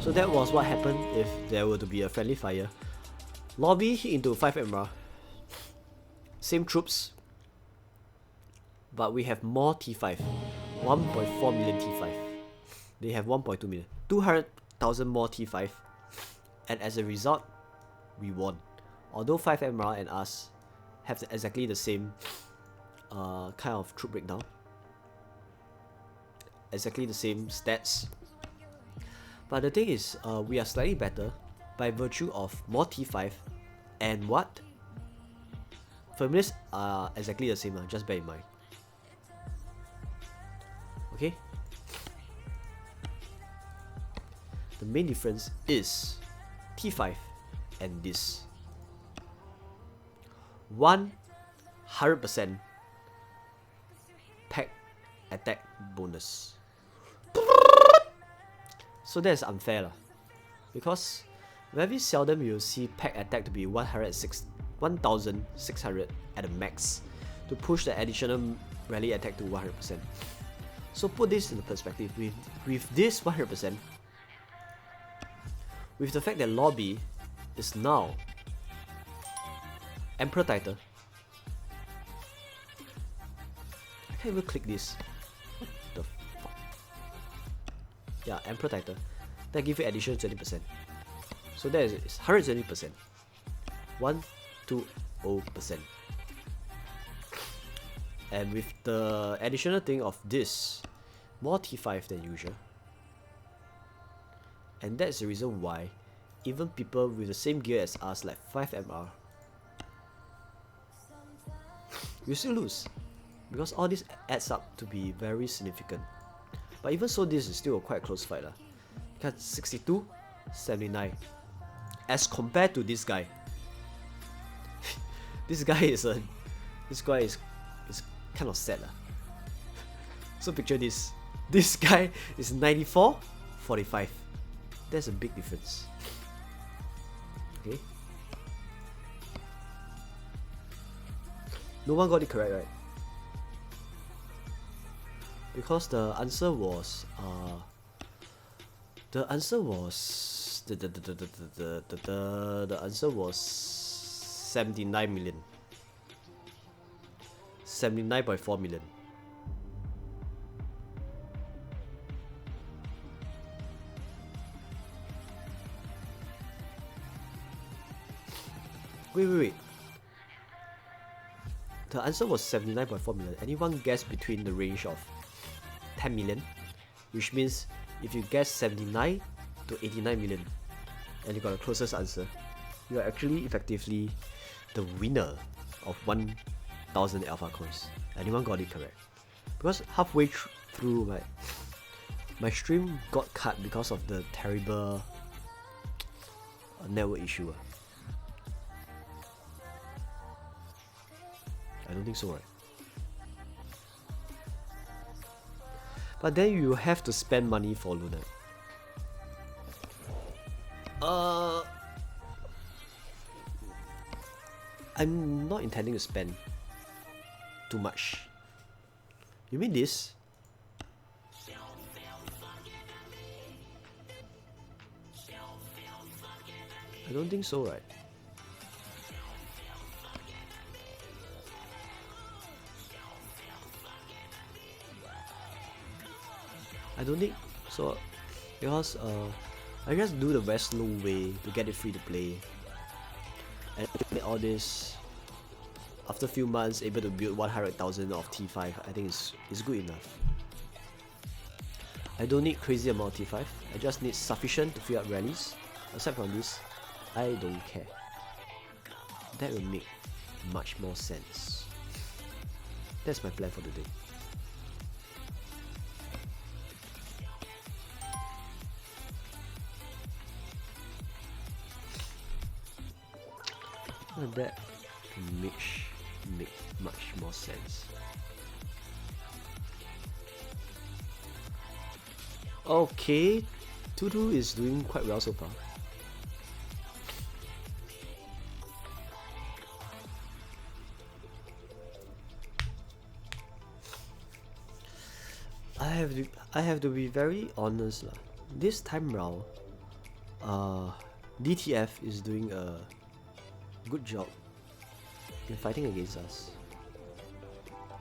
A: So that was what happened if there were to be a friendly fire. Lobby hit into 5 Emerald. Same troops, but we have more T5. 1.4 million T5. They have 1.2 million. 200,000 more T5. And as a result, we won. Although 5 Emerald and us have exactly the same kind of troop breakdown. exactly the same stats. But the thing is, we are slightly better by virtue of more T5 and what? Familiars are exactly the same, just bear in mind. Okay? The main difference is T5 and this. 100% pack attack bonus. So that's unfair because very seldom you'll see pack attack to be 1,600 at a max to push the additional rally attack to 100%. So put this into perspective, with this 100%, with the fact that lobby is now Emperor title, I can't even click this. What the fuck? Yeah, Emperor title. That gives you additional 20%. So that is 120%. 120%. And with the additional thing of this, more T5 than usual. And that's the reason why even people with the same gear as us, like 5MR, you still lose. Because all this adds up to be very significant. But even so, this is still a quite close fight. Because 62, 79. As compared to this guy. This guy is kind of sad. So picture this. This guy is 94, 45. That's a big difference. Okay. No one got it correct, right? Because the answer was the answer was 79 million. 79.4 million. Wait. The answer was 79.4 million. Anyone guess between the range of 10 million? Which means if you guess 79 to 89 million and you got the closest answer, you are actually effectively the winner of 1000 alpha coins. Anyone got it correct? Because halfway through my stream got cut because of the terrible network issue. I don't think so, right? But then you have to spend money for Luna. I'm not intending to spend too much. You mean this? I don't think so, right? I don't think so, because I just do the very slow way to get it free to play, and all this after a few months able to build 100,000 of T5. I think it's good enough. I don't need crazy amount of T5. I just need sufficient to fill up rallies. Aside from this, I don't care. That will make much more sense. That's my plan for today. That makes much more sense. Okay, Tutu is doing quite well so far. I have to be very honest lah. This time round, DTF is doing a good job in fighting against us.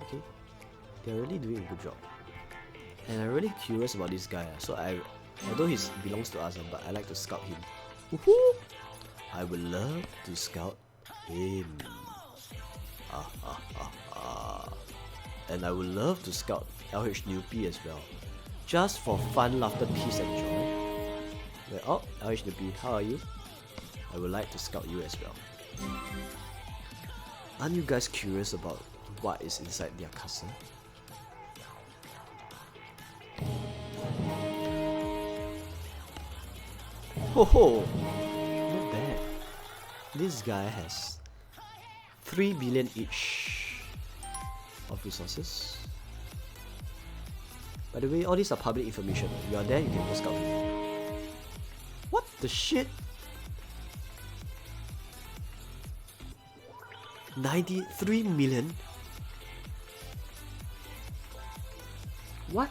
A: Okay, they're really doing a good job, and I'm really curious about this guy. So although he belongs to us, but I like to scout him. Woohoo! I would love to scout him. And I would love to scout LH Newbie as well. Just for fun, laughter, peace, and joy. Wait, oh, LHWP, how are you? I would like to scout you as well. Aren't you guys curious about what is inside their castle? Ho ho! Not bad. This guy has 3 billion each of resources. By the way, all these are public information. If you are there, you can go scout him. What the shit? 93 million? What?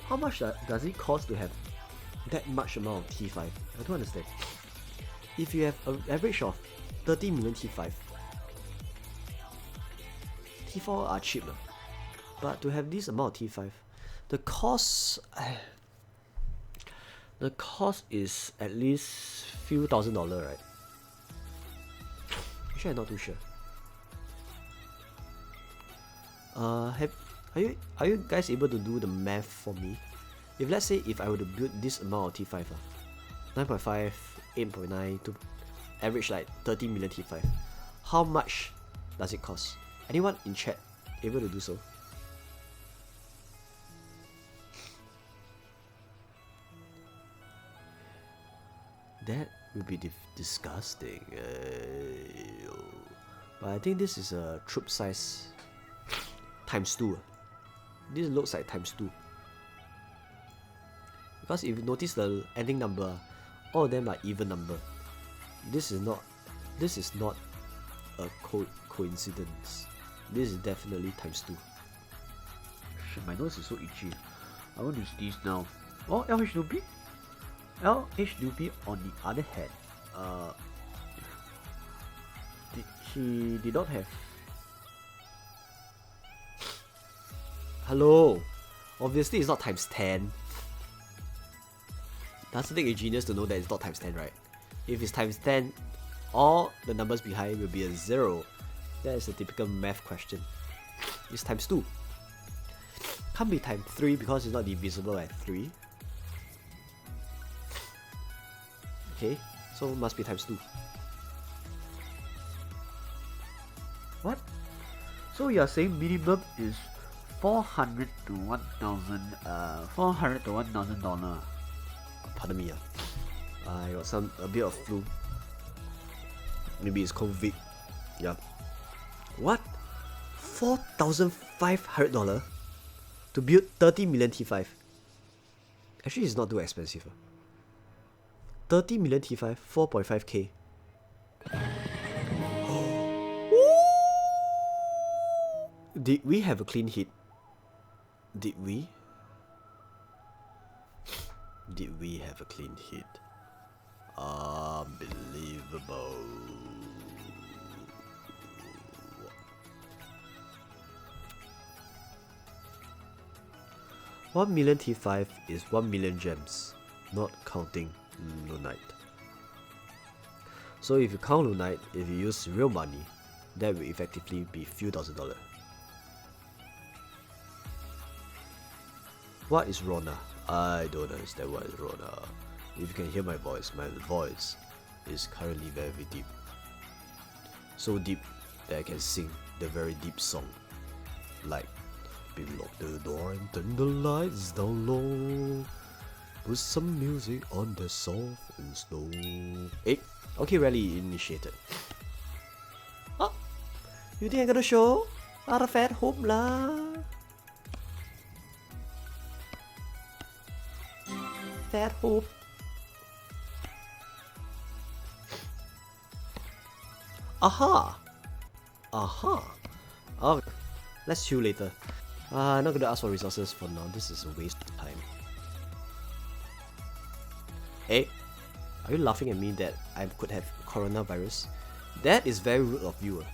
A: How much does it cost to have that much amount of T5? I don't understand. If you have an average of 30 million T5, T4 are cheap, but to have this amount of T5, the cost is at least few $1,000s, right? Actually, I'm not too sure. Are you guys able to do the math for me? If let's say if I were to build this amount of T5, 9.5, 8.9 to average like 30 million T5, how much does it cost? Anyone in chat able to do so? That would be disgusting. But I think this is a troop size times 2. This looks like times 2. Because if you notice the ending number, all of them are even number. This is not a coincidence. This is definitely times 2. Shit, my nose is so itchy. I want to sneeze now. Oh, LHWP? LHWP on the other hand, he did not have. Hello? Obviously it's not times 10. Doesn't take a genius to know that it's not times 10, right? If it's times 10, all the numbers behind will be a 0. That is a typical math question. It's times 2. Can't be times 3 because it's not divisible by 3. Okay, so must be times 2. What? So you are saying minimum is $400 to $1,000. Pardon me, I got a bit of flu. Maybe it's COVID. Yeah. What? $4,500 to build 30 million T5. Actually, it's not too expensive. 30 million T5, 4.5k. Did we have a clean hit? Did we? Did we have a clean hit? Unbelievable. $1 million T5 is 1 million gems, not counting Lunite. So if you count Lunite, if you use real money, that will effectively be few $1,000s. What is Rona? I don't understand what is Rona. If you can hear my voice is currently very deep. So deep that I can sing the very deep song. Like, baby, lock the door and turn the lights down low. Put some music on the soft and slow. Hey, okay, rally initiated. Oh, you think I'm gonna show? Out of fat hope lah. Fat hope. Aha! Aha! Oh, let's chill later. I'm not gonna ask for resources for now. This is a waste of time. Hey, are you laughing at me that I could have coronavirus? That is very rude of you.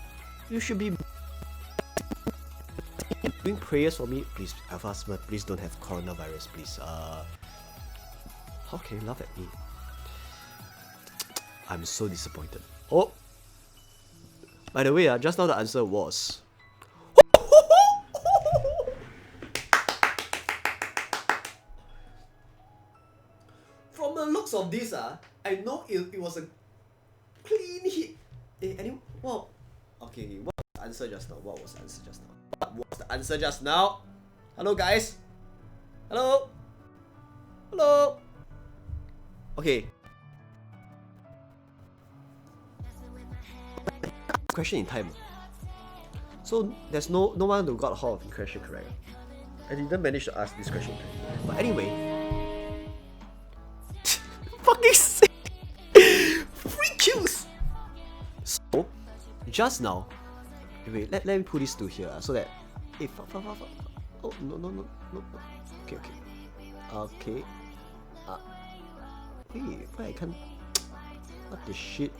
A: You should be doing prayers for me. Please, Alpha Smart, please don't have coronavirus, please. How can you laugh at me? I'm so disappointed. Oh! By the way, just now the answer was... From the looks of this, I know it was a clean hit. Well, okay, what was the answer just now? What was the answer just now? What was the answer just now? Hello, guys? Hello? Hello? Okay. Question in time. So there's no one who got Hall of Fame question correct. I didn't manage to ask this question correct. But anyway. Fucking sick! Free kills! So, just now. Wait, let me put this to here so that. Hey, oh, no. Okay. Wait, why I can't. What the shit?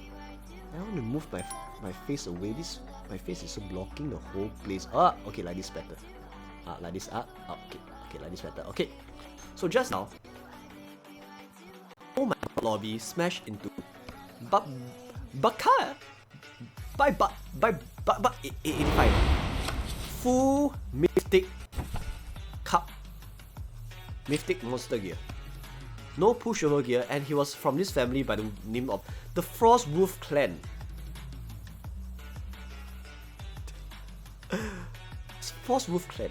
A: I want to move my face away. My face is so blocking the whole place. Okay, like this better. Like this. Okay, like this better. Okay. So just now, oh my god, lobby smashed into Baka by 85. Full Mythic Cup. Mythic Monster Gear. No pushover gear, and he was from this family by the name of the Frost Wolf Clan. Frost Wolf Clan.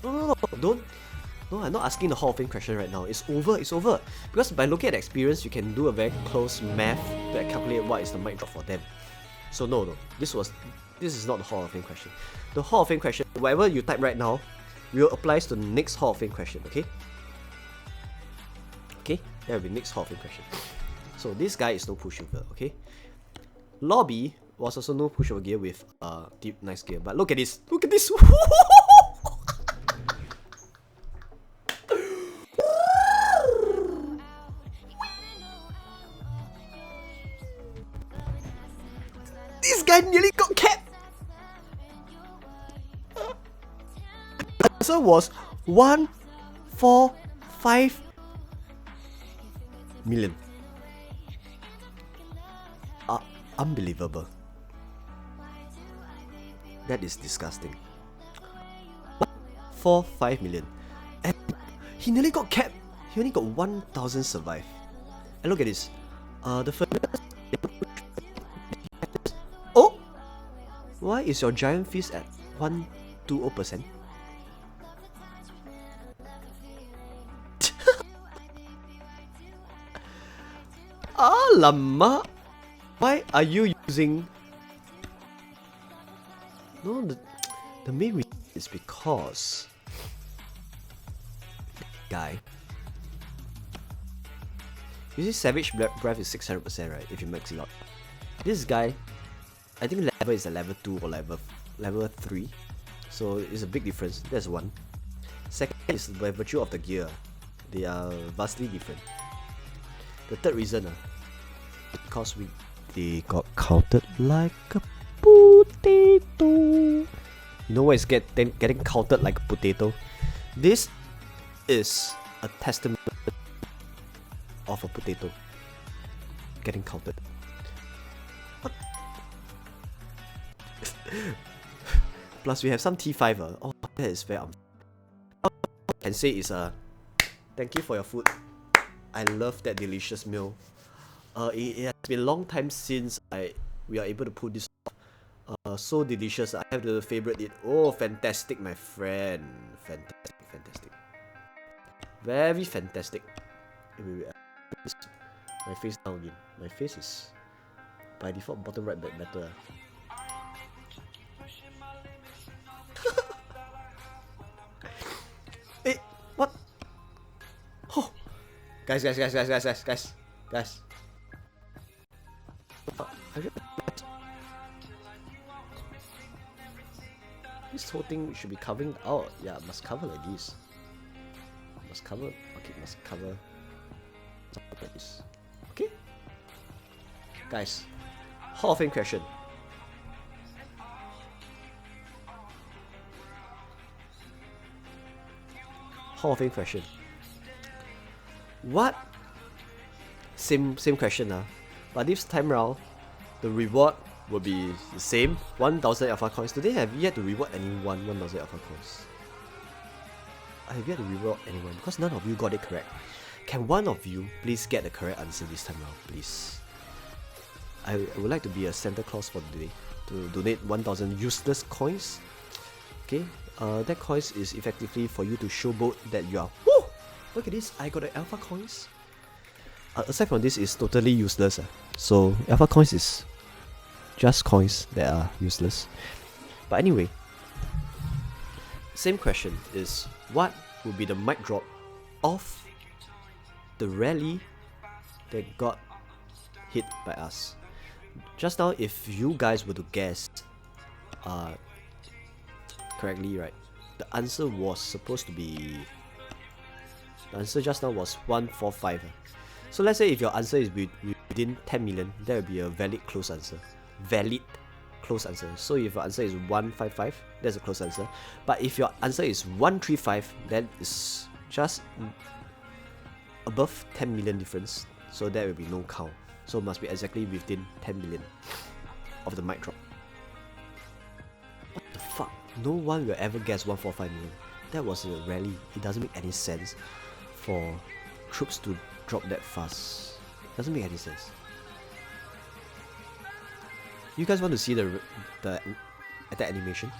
A: No, don't. No, I'm not asking the Hall of Fame question right now. It's over. Because by looking at experience, you can do a very close math to calculate what is the mic drop for them. So no. This is not the Hall of Fame question. The Hall of Fame question, whatever you type right now, will apply to the next Hall of Fame question, okay? Okay, that will be next Hall of Fame question. So this guy is no pushover, okay? Lobby was also no pushover gear with deep nice gear. But look at this. This guy nearly got capped. The answer was 145 million. Unbelievable. That is disgusting. 145 million. And he nearly got capped. He only got 1,000 survive. And look at this. The first. Oh! Why is your giant fist at 120%? Alamak! Why are you using... No, the main reason is because... Guy... You see Savage Breath is 600%, right? If you max it out. This guy... I think level is a level 2 or level 3. So it's a big difference. That's one. Second is by virtue of the gear. They are vastly different. The third reason, because they got counted like a potato. You know what is getting counted like a potato? This is a testament of a potato getting counted. What? Plus we have some T5. Oh, that is very unfair. All I can say is thank you for your food. I love that delicious meal. It has been a long time since we are able to put this off. So delicious. I have to favorite it. Oh, fantastic, my friend. Fantastic. Very fantastic. Wait. My face down again. My face is by default bottom right better. Hey, what? Oh. Guys. This whole thing should be covering out. Yeah, must cover like this. Must cover. Okay, must cover like this. Okay. Guys, Hall of Fame question. Hall of Fame question. What? Same question but this time round, the reward will be the same, 1000 alpha coins. Today I have yet to reward anyone 1000 alpha coins. I have yet to reward anyone because none of you got it correct. Can one of you please get the correct answer this time round, please? I would like to be a Santa Claus for today to donate 1000 useless coins. Okay, that coins is effectively for you to showboat that you are. Woo! Look at this, I got the alpha coins. Aside from this, is totally useless. So alpha coins is just coins that are useless. But anyway, same question is, what would be the mic drop of the rally that got hit by us? Just now, if you guys were to guess correctly, right, the answer was supposed to be, the answer just now was 145. So let's say if your answer is within 10 million, that would be a valid close answer. Valid close answer. So if your answer is 155, that's a close answer. But if your answer is 135, then it's just above 10 million difference. So that will be no count. So it must be exactly within 10 million of the mic drop. What the fuck? No one will ever guess 145 million. That was a rally. It doesn't make any sense for troops to drop that fast. Doesn't make any sense. You guys want to see the attack animation?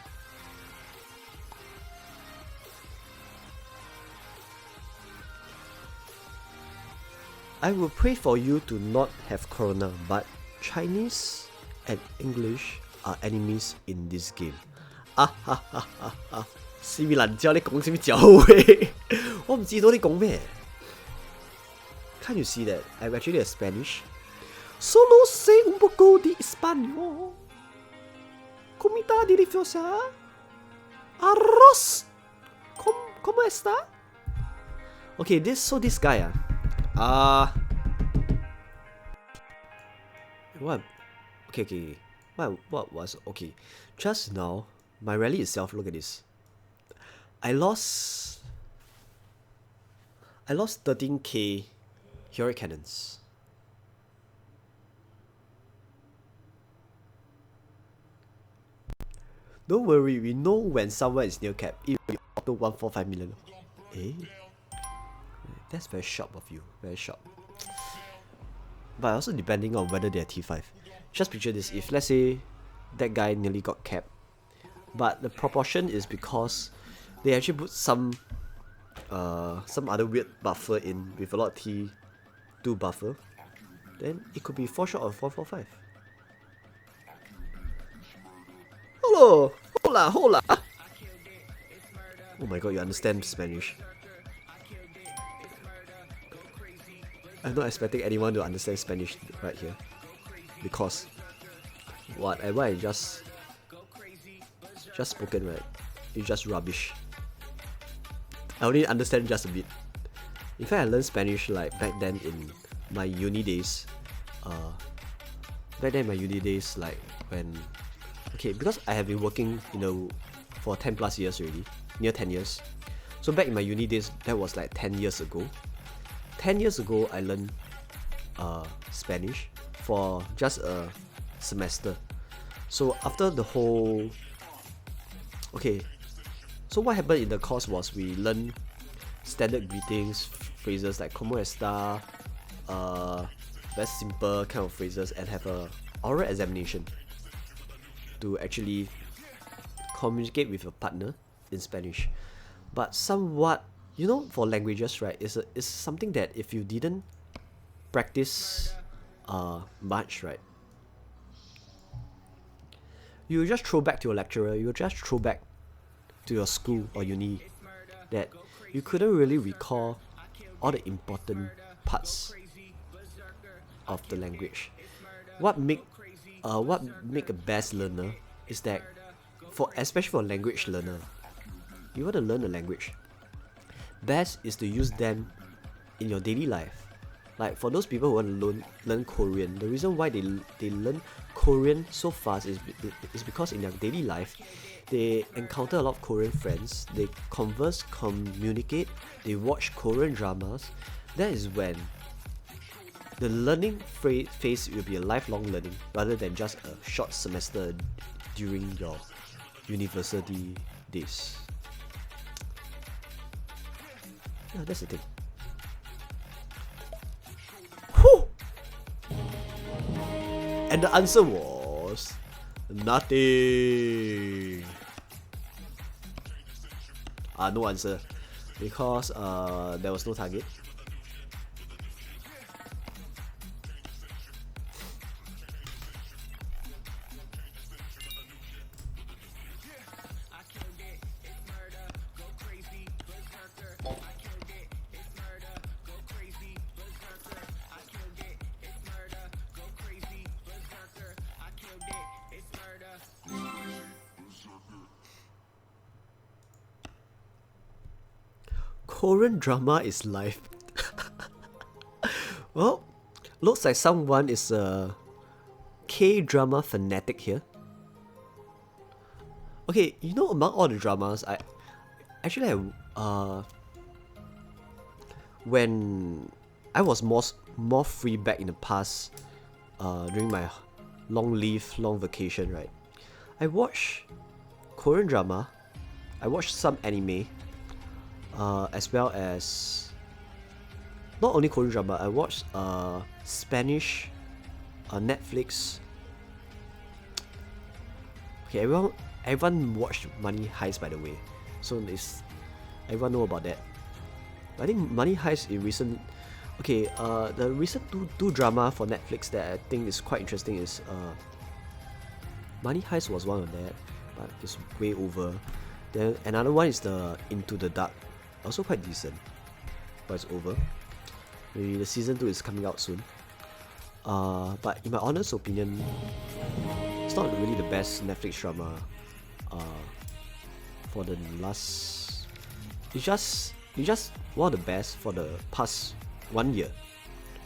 A: I will pray for you to not have corona, but Chinese and English are enemies in this game.斯米蘭之後你講什麼酒嘅？我唔知道你講咩。Can't you see that I'm actually a Spanish? Solo sé un poco de español. Comida deliciosa. Arroz. ¿Cómo está? Okay, this guy what? Okay. What was okay? Just now, my rally itself. Look at this. I lost 13k heroic cannons. Don't worry, we know when someone is near cap. It will be auto 145 million. Eh? That's very sharp of you. Very sharp. But also depending on whether they're T5. Just picture this, if let's say that guy nearly got capped, but the proportion is because they actually put some other weird buffer in with a lot of T2 buffer, then it could be 4 shot of 445. Hello! Hola! Oh my god, you understand Spanish. I'm not expecting anyone to understand Spanish right here. Because whatever I just spoken, right, it's just rubbish. I only understand just a bit. In fact, I learned Spanish like back then in my uni days. Like when, okay, because I have been working, for 10 plus years already, near 10 years. So back in my uni days, that was like 10 years ago. 10 years ago, I learned Spanish for just a semester. So after the whole, okay, so what happened in the course was we learned standard greetings, phrases like "Como está," very simple kind of phrases, and have a oral examination to actually communicate with a partner in Spanish. But somewhat, for languages, right, it's something that if you didn't practice much, right, you just throw back to your lecturer, you just throw back to your school or uni that you couldn't really recall all the important parts of the language. What make a best learner is that, especially for a language learner, you want to learn a language, best is to use them in your daily life. Like for those people who want to learn Korean, the reason why they learn Korean so fast is because in their daily life they encounter a lot of Korean friends, they converse, communicate, they watch Korean dramas, that is when the learning phase will be a lifelong learning rather than just a short semester during your university days. Yeah, that's the thing. Whew! And the answer was nothing. No answer because there was no target. Korean drama is life. Well, looks like someone is a K-drama fanatic here. Okay, you know, among all the dramas, when I was more free back in the past, during my long leave, long vacation, right? I watched Korean drama, I watched some anime, as well as not only Korean drama, I watched Spanish, Netflix. Okay, everyone watched Money Heist, by the way, so everyone know about that. I think Money Heist in recent, the recent two drama for Netflix that I think is quite interesting is Money Heist was one of that, but it's way over. Then another one is the Into the Dark, also quite decent, but it's over. Maybe the season 2 is coming out soon. But in my honest opinion, it's not really the best Netflix drama for the last. It's just one of the best for the past 1 year,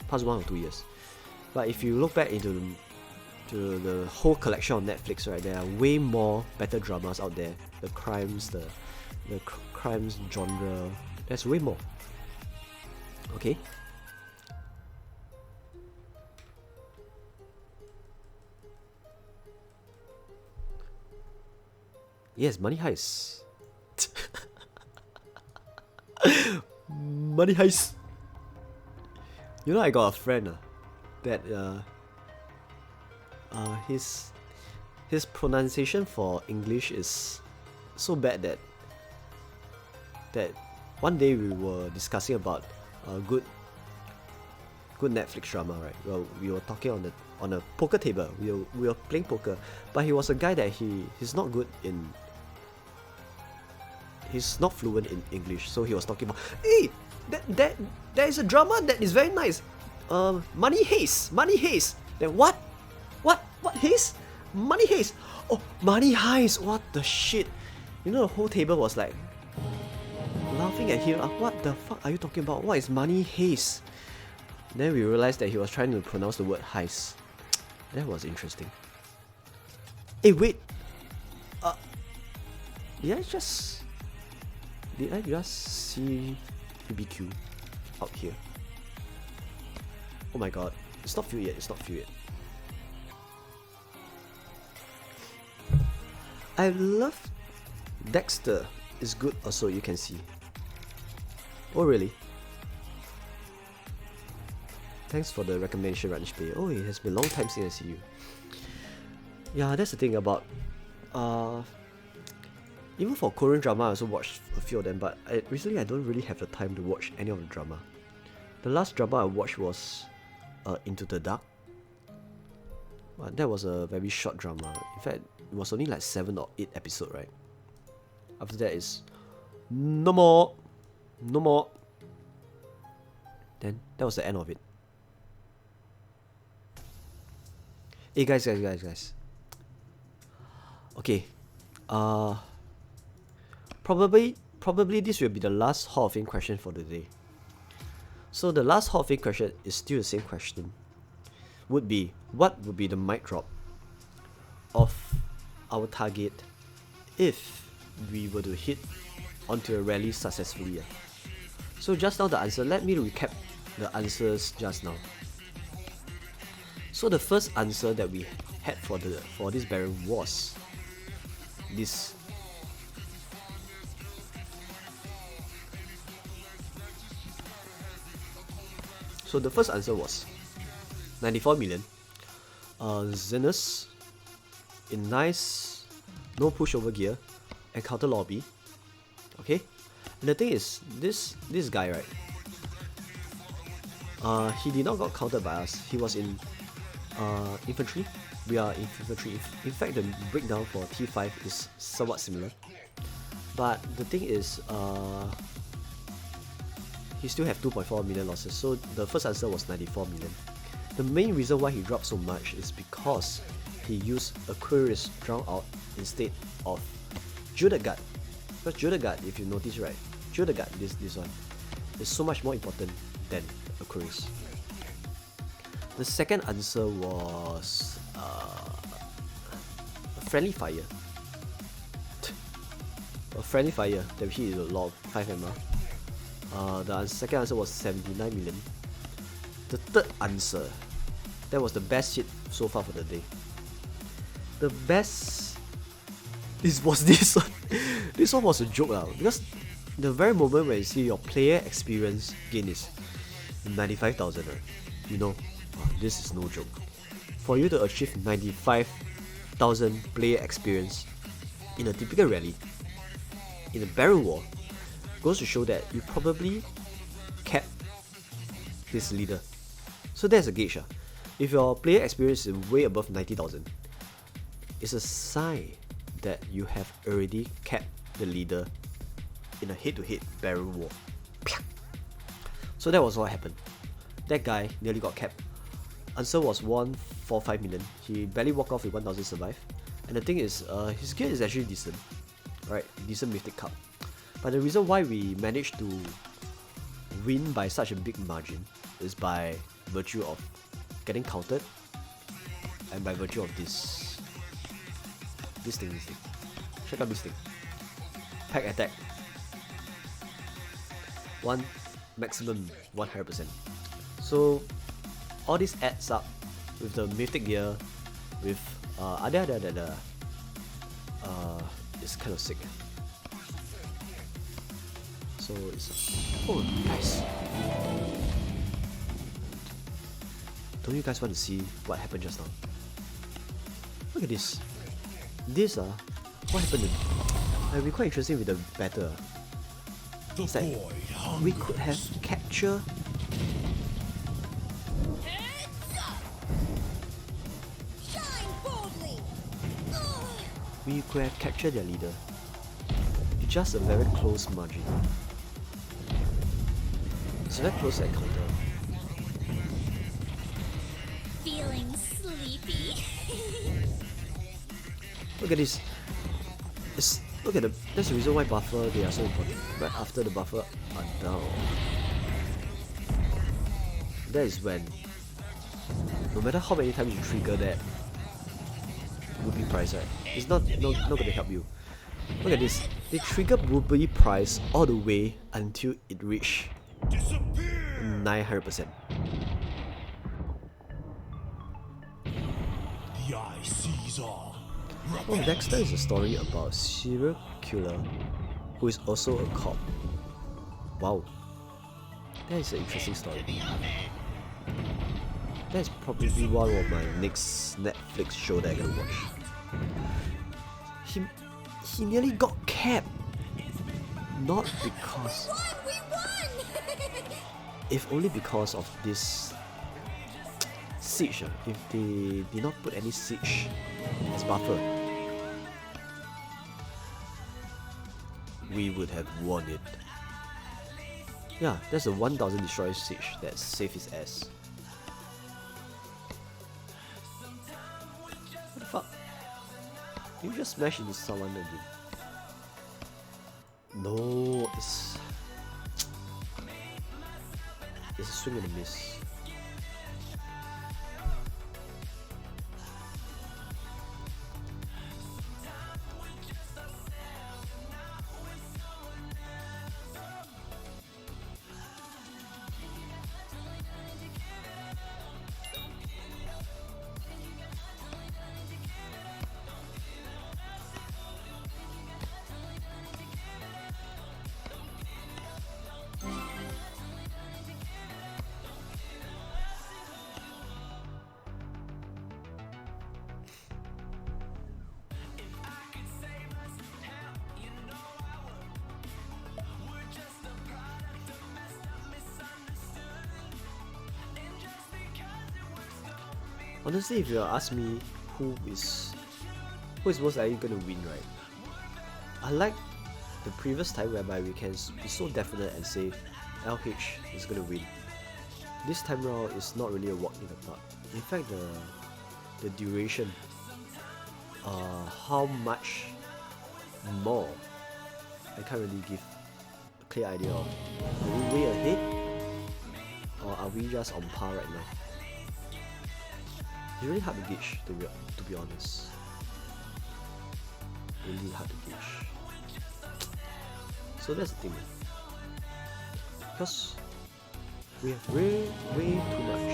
A: past 1 or 2 years. But if you look back into the whole collection on Netflix, right, there are way more better dramas out there. The crimes, the crimes genre, there's way more. Okay. Yes, Money Heist. Money Heist. You know, I got a friend that his pronunciation for English is so bad that one day we were discussing about a good Netflix drama, right? Well, we were talking on a poker table. We were playing poker, but he was a guy that he's not good in. He's not fluent in English, so he was talking about, hey, there is a drama that is very nice. Money Heist. Then what heist? Money Heist. Oh, Money Heist. What the shit? You know, the whole table was like laughing at him. What the fuck are you talking about? What is Money Heist? Then we realized that he was trying to pronounce the word heist. That was interesting. Hey, wait. Did I just see BBQ out here? Oh my god. It's not filled yet. I love Dexter. Is good also, you can see. Oh really? Thanks for the recommendation, Ranish Bay. Oh, it has been a long time since I see you. Yeah, that's the thing about even for Korean drama, I also watched a few of them, but recently I don't really have the time to watch any of the drama. The last drama I watched was Into the Dark. But that was a very short drama. In fact, it was only like 7 or 8 episodes, right? After that is no more. Then that was the end of it. Hey guys. Okay. Probably this will be the last Hall of Fame question for the day. So the last Hall of Fame question is still the same question. What would be the mic drop of our target if we were to hit onto a rally successfully? So just now the answer, let me recap the answers just now. So the first answer that we had for this Baron was this. So the first answer was 94 million. Xenos in nice no pushover gear and counter lobby. Okay, and the thing is, this guy, right? He did not got countered by us. He was in infantry. We are in infantry. In fact, the breakdown for T5 is somewhat similar. But the thing is, he still have 2.4 million losses. So the first answer was 94 million. The main reason why he dropped so much is because he used Aquarius Drown Out instead of Judith Guard. Because Judith Guard, if you notice right, Judith Guard, this one, is so much more important than Aquarius. The second answer was a friendly fire. A friendly fire that hit a lot of 5 MR. The second answer was 79 million. The third answer, that was the best hit so far for the day. The best, this was this one. This one was a joke because the very moment when you see your player experience gain is 95,000, right? You know, this is no joke. For you to achieve 95,000 player experience in a typical rally, in a Baron War, goes to show that you probably kept this leader. So that's a gauge. If your player experience is way above 90,000, it's a sign that you have already kept the leader in a head-to-head Baron War. So that was what happened. That guy nearly got capped. Answer was 145 million. He barely walked off with 1000 survive. And the thing is, his gear is actually decent. Right, decent Mythic Cup. But the reason why we managed to win by such a big margin is by virtue of getting countered and by virtue of this thing. Check out this thing. Pack attack. One maximum 100%. So all this adds up with the mythic gear, with it's kind of sick. So it's nice. Don't you guys want to see what happened just now? Look at this. This what happened? It'll be quite interesting with the battle. It's like we could have captured. We could have captured their leader. It's just a very close margin. It's a very close encounter.
B: Feeling sleepy.
A: Look at this. Look at that's the reason why buffer they are so important. Right after the buffer are down, that is when, no matter how many times you trigger that Ruby price, right, it's not going to help you. Look at this. They triggered Ruby price all the way until it reached 900%. Oh, Dexter is a story about serial killer who is also a cop. Wow, that is an interesting story. That's probably one of my next Netflix show that I'm gonna watch. He nearly got capped. Not because,
B: We won!
A: if only because of this siege. If they did not put any siege as buffer, we would have won it. Yeah, that's a 1000 destroy siege that saved his ass. What the fuck? You just smash into someone again. No, it's a swing and a miss. Honestly, if you ask me who is most likely gonna win, right? I like the previous time whereby we can be so definite and say LH is gonna win. This time round is not really a walk in the park. In fact, the duration, how much more, I can't really give a clear idea of. Are we way ahead, or are we just on par right now? It's really hard to gauge, to be honest. Really hard to gauge. So that's the thing. Because we have way too much.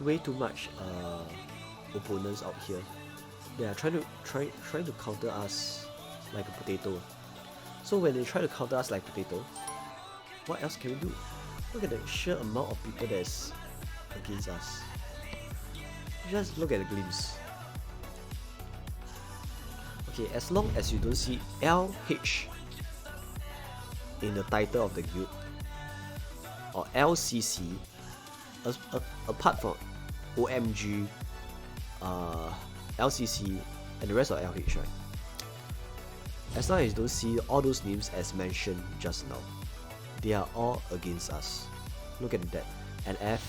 A: Way too much opponents out here. They are trying to counter us like a potato. So when they try to counter us like potato, what else can we do? Look at the sheer amount of people that's against us. Just look at the glimpse. Okay, as long as you don't see LH in the title of the guild, or LCC, apart from OMG, LCC, and the rest of LH, right? As long as you don't see all those names as mentioned just now, they are all against us. Look at that. NF,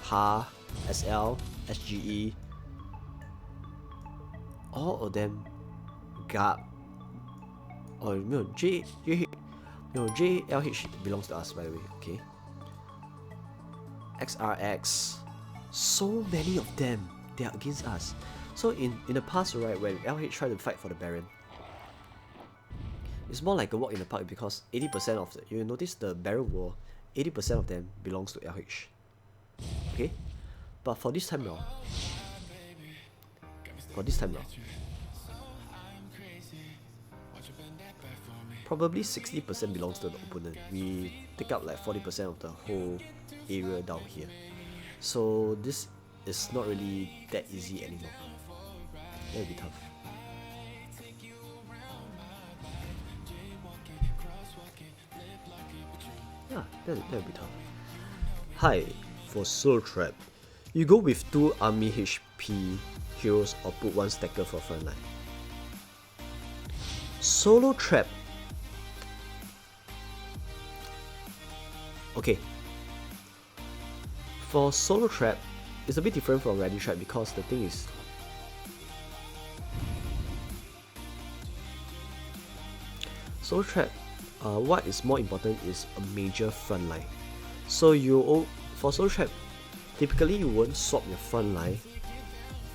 A: HA, SL, SGE, all of them GAP, or JLH belongs to us, by the way, okay? XRX, so many of them, they are against us. So in the past, right, when LH tried to fight for the Baron, it's more like a walk in the park because 80% of the, you notice the Baron War, 80% of them belongs to LH. Okay? But for this time now, probably 60% belongs to the opponent. We take up like 40% of the whole area down here. So this is not really that easy anymore. That will be tough. Yeah, that will be tough. Hi, for Soul Trap, you go with 2 army HP heroes or put 1 stacker for frontline. Solo Trap. Okay. For Solo Trap, it's a bit different from Ready Trap because the thing is, Solo Trap, what is more important is a major front line. So for Solo Trap, typically you won't swap your front line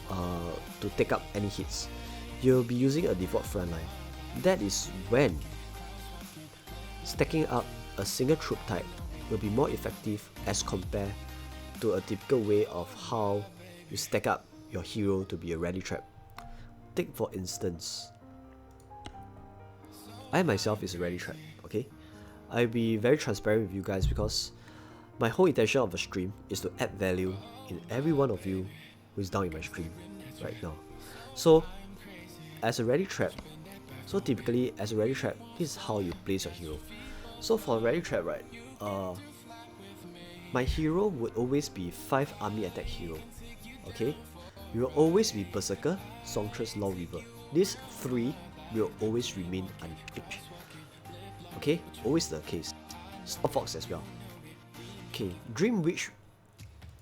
A: to take up any hits. You'll be using a default front line. That is when stacking up a single troop type will be more effective as compared to a typical way of how you stack up your hero to be a ready trap. Take for instance, I myself is a ready trap, okay? I'll be very transparent with you guys because my whole intention of the stream is to add value in every one of you who is down in my stream right now. So as a ready trap, typically as a ready trap, this is how you place your hero. So for ready trap, right, my hero would always be 5 army attack hero, okay? You will always be Berserker, Songstress, Law Weaver. These 3 will always remain unchanged, okay? Always the case. Star Fox as well. Okay, Dream Witch,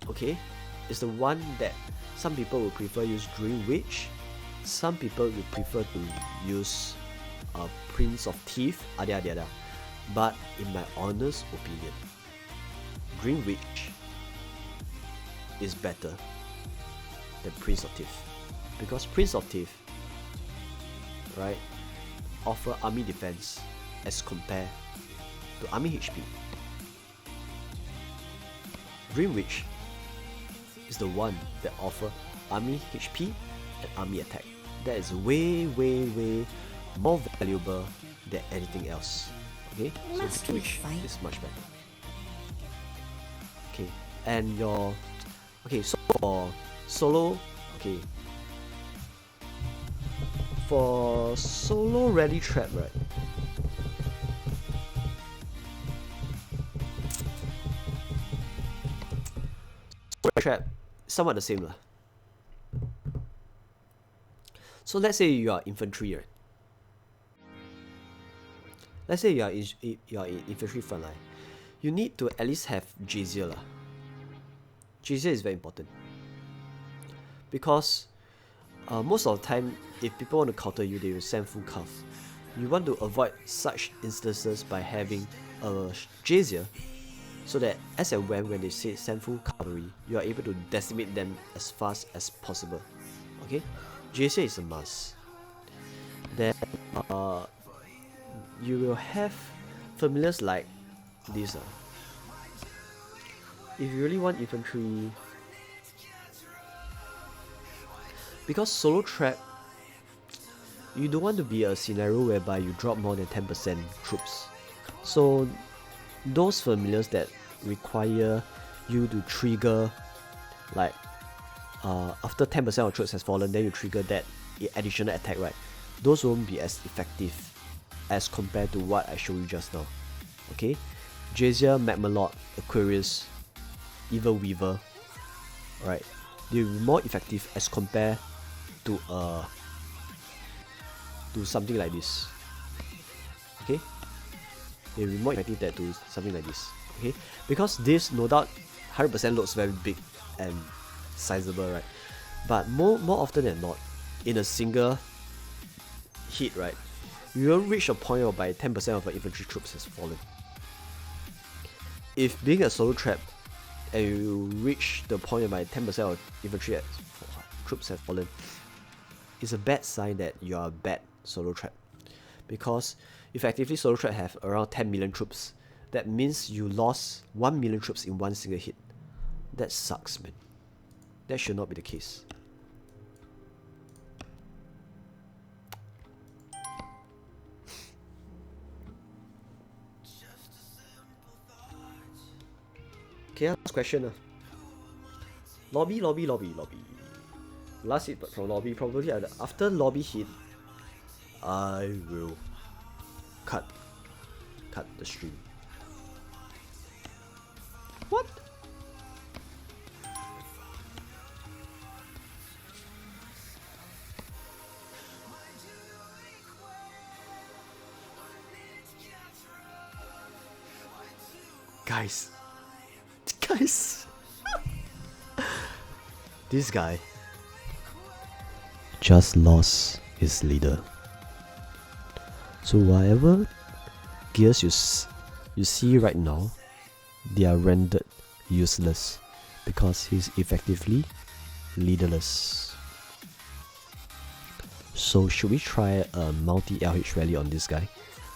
A: okay, is the one that some people will prefer use Dream Witch, some people will prefer to use Prince of Thief, but in my honest opinion, Dream Witch is better than Prince of Thief, because Prince of Thief, right, offer army defense as compared to army HP. Dream Witch is the one that offer army HP and army attack. That is way more valuable than anything else. Okay, so Dream Witch is much better. Okay, and your so for solo, okay, for solo ready trap, right? trap, somewhat the same lah. So let's say you are infantry, right? Let's say you are in infantry frontline. You need to at least have Jazier lah. Jazier is very important because most of the time, if people want to counter you, they will send full calf. You want to avoid such instances by having a Jazier, so that as and when they say send full cavalry, you are able to decimate them as fast as possible. Okay, Jazier is a must. Then you will have familiars like this. If you really want infantry, because solo trap, you don't want to be a scenario whereby you drop more than 10% troops. So those familiars that require you to trigger, like after 10% of troops has fallen, then you trigger that additional attack, right? Those won't be as effective as compared to what I showed you just now. Okay, Jazier, Magmalot, Aquarius, even Weaver, right? They'll be more effective as compared to something like this. Okay, they'll be more effective than to something like this. Okay, because this no doubt 100% looks very big and sizable, right? But more often than not, in a single hit, right, you will reach a point whereby 10% of your infantry troops has fallen. If being a solo trap and you reach the point whereby 10% of infantry troops have fallen, it's a bad sign that you are a bad solo trap. Because effectively solo trap have around 10 million troops. That means you lost 1 million troops in one single hit. That sucks, man. That should not be the case. Okay, last question. Lobby. Last hit from lobby. Probably after lobby hit, I will cut the stream. What? Guys. This guy just lost his leader. So whatever gears you see right now, they are rendered useless because he's effectively leaderless. So should we try a multi-LH rally on this guy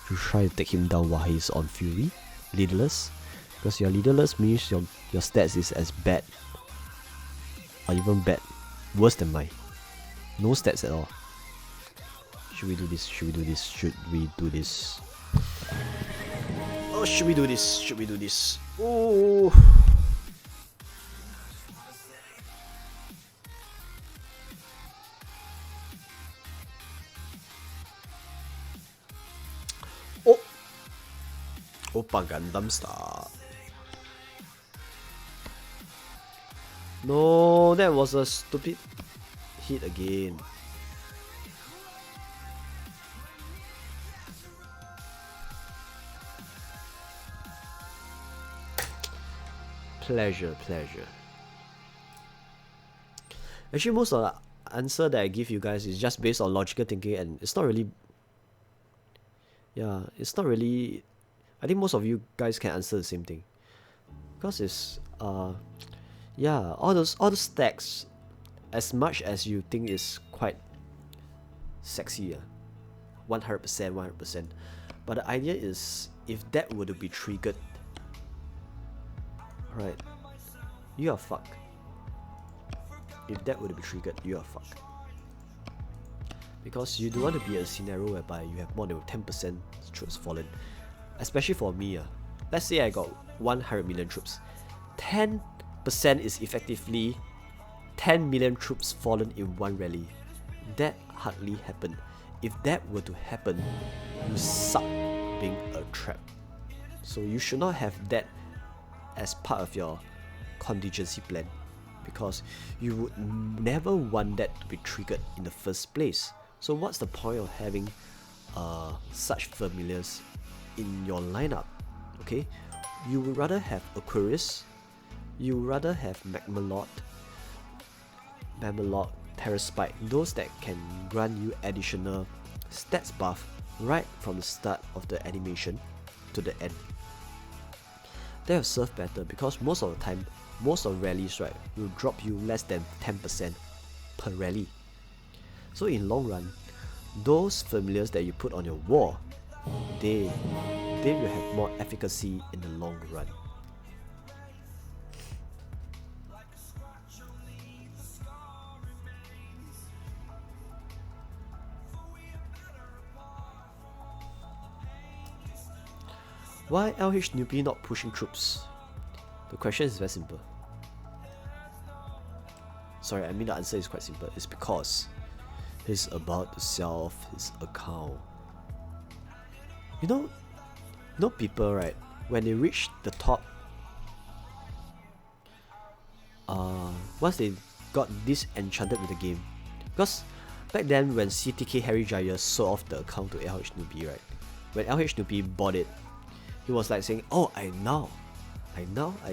A: to try to take him down while he's on Fury, leaderless? Because your leaderless means your stats is as bad, or even bad, worse than mine. No stats at all. Should we do this? Oh, should we do this? Oh. Oppa Gundam Star. No, that was a stupid hit again. Pleasure. Actually, most of the answer that I give you guys is just based on logical thinking, and it's not really. Yeah, it's not really. I think most of you guys can answer the same thing, because it's yeah, all those stacks, as much as you think is quite sexy, 100%, but the idea is if that were to be triggered, right, you are fucked. If that were to be triggered, you are fucked. Because you don't want to be a scenario whereby you have more than 10% troops fallen. Especially for me, let's say I got 100 million troops. 10% is effectively 10 million troops fallen in one rally. That hardly happened. If that were to happen, you suck being a trap. So you should not have that as part of your contingency plan. because you would never want that to be triggered in the first place. So what's the point of having such familiars in your lineup? Okay, you would rather have Aquarius, you would rather have Mamelot, Terraspite, those that can grant you additional stats buff right from the start of the animation to the end. They have served better because most of the time, most of rallies, right, will drop you less than 10% per rally. So in long run, those familiars that you put on your wall, they will have more efficacy in the long run. Why LH newbie not pushing troops? The question is very simple. Sorry, I mean the answer is quite simple. It's because he's about to sell off his account. You know people, right? When they reach the top, once they got disenchanted with the game, because back then when CTK Harry Jaya sold off the account to LH newbie, right? When LH newbie bought it, he was like saying, "Oh, I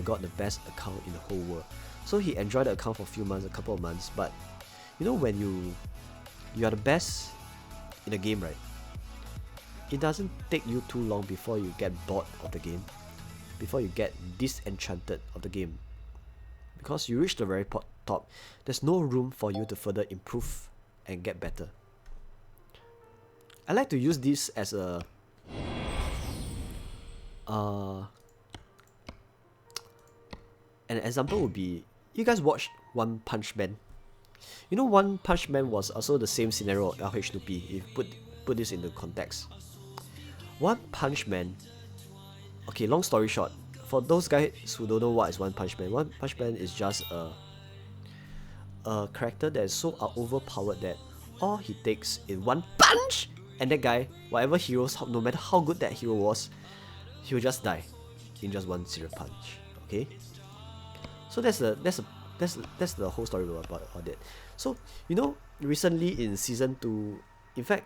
A: got the best account in the whole world." So he enjoyed the account for a couple of months. But you know, when you are the best in the game, right? It doesn't take you too long before you get bored of the game, before you get disenchanted of the game, because you reach the very top. There's no room for you to further improve and get better. I like to use this as a an example would be, you guys watched One Punch Man. You know, One Punch Man was also the same scenario of LH2P. If put this into context, One Punch Man. Okay, long story short, for those guys who don't know what is One Punch Man is just a character that is so overpowered that all he takes is one punch, and that guy, whatever heroes, no matter how good that hero was, he will just die in just one single punch. Okay, so that's the whole story about it. So you know, recently in season 2, in fact,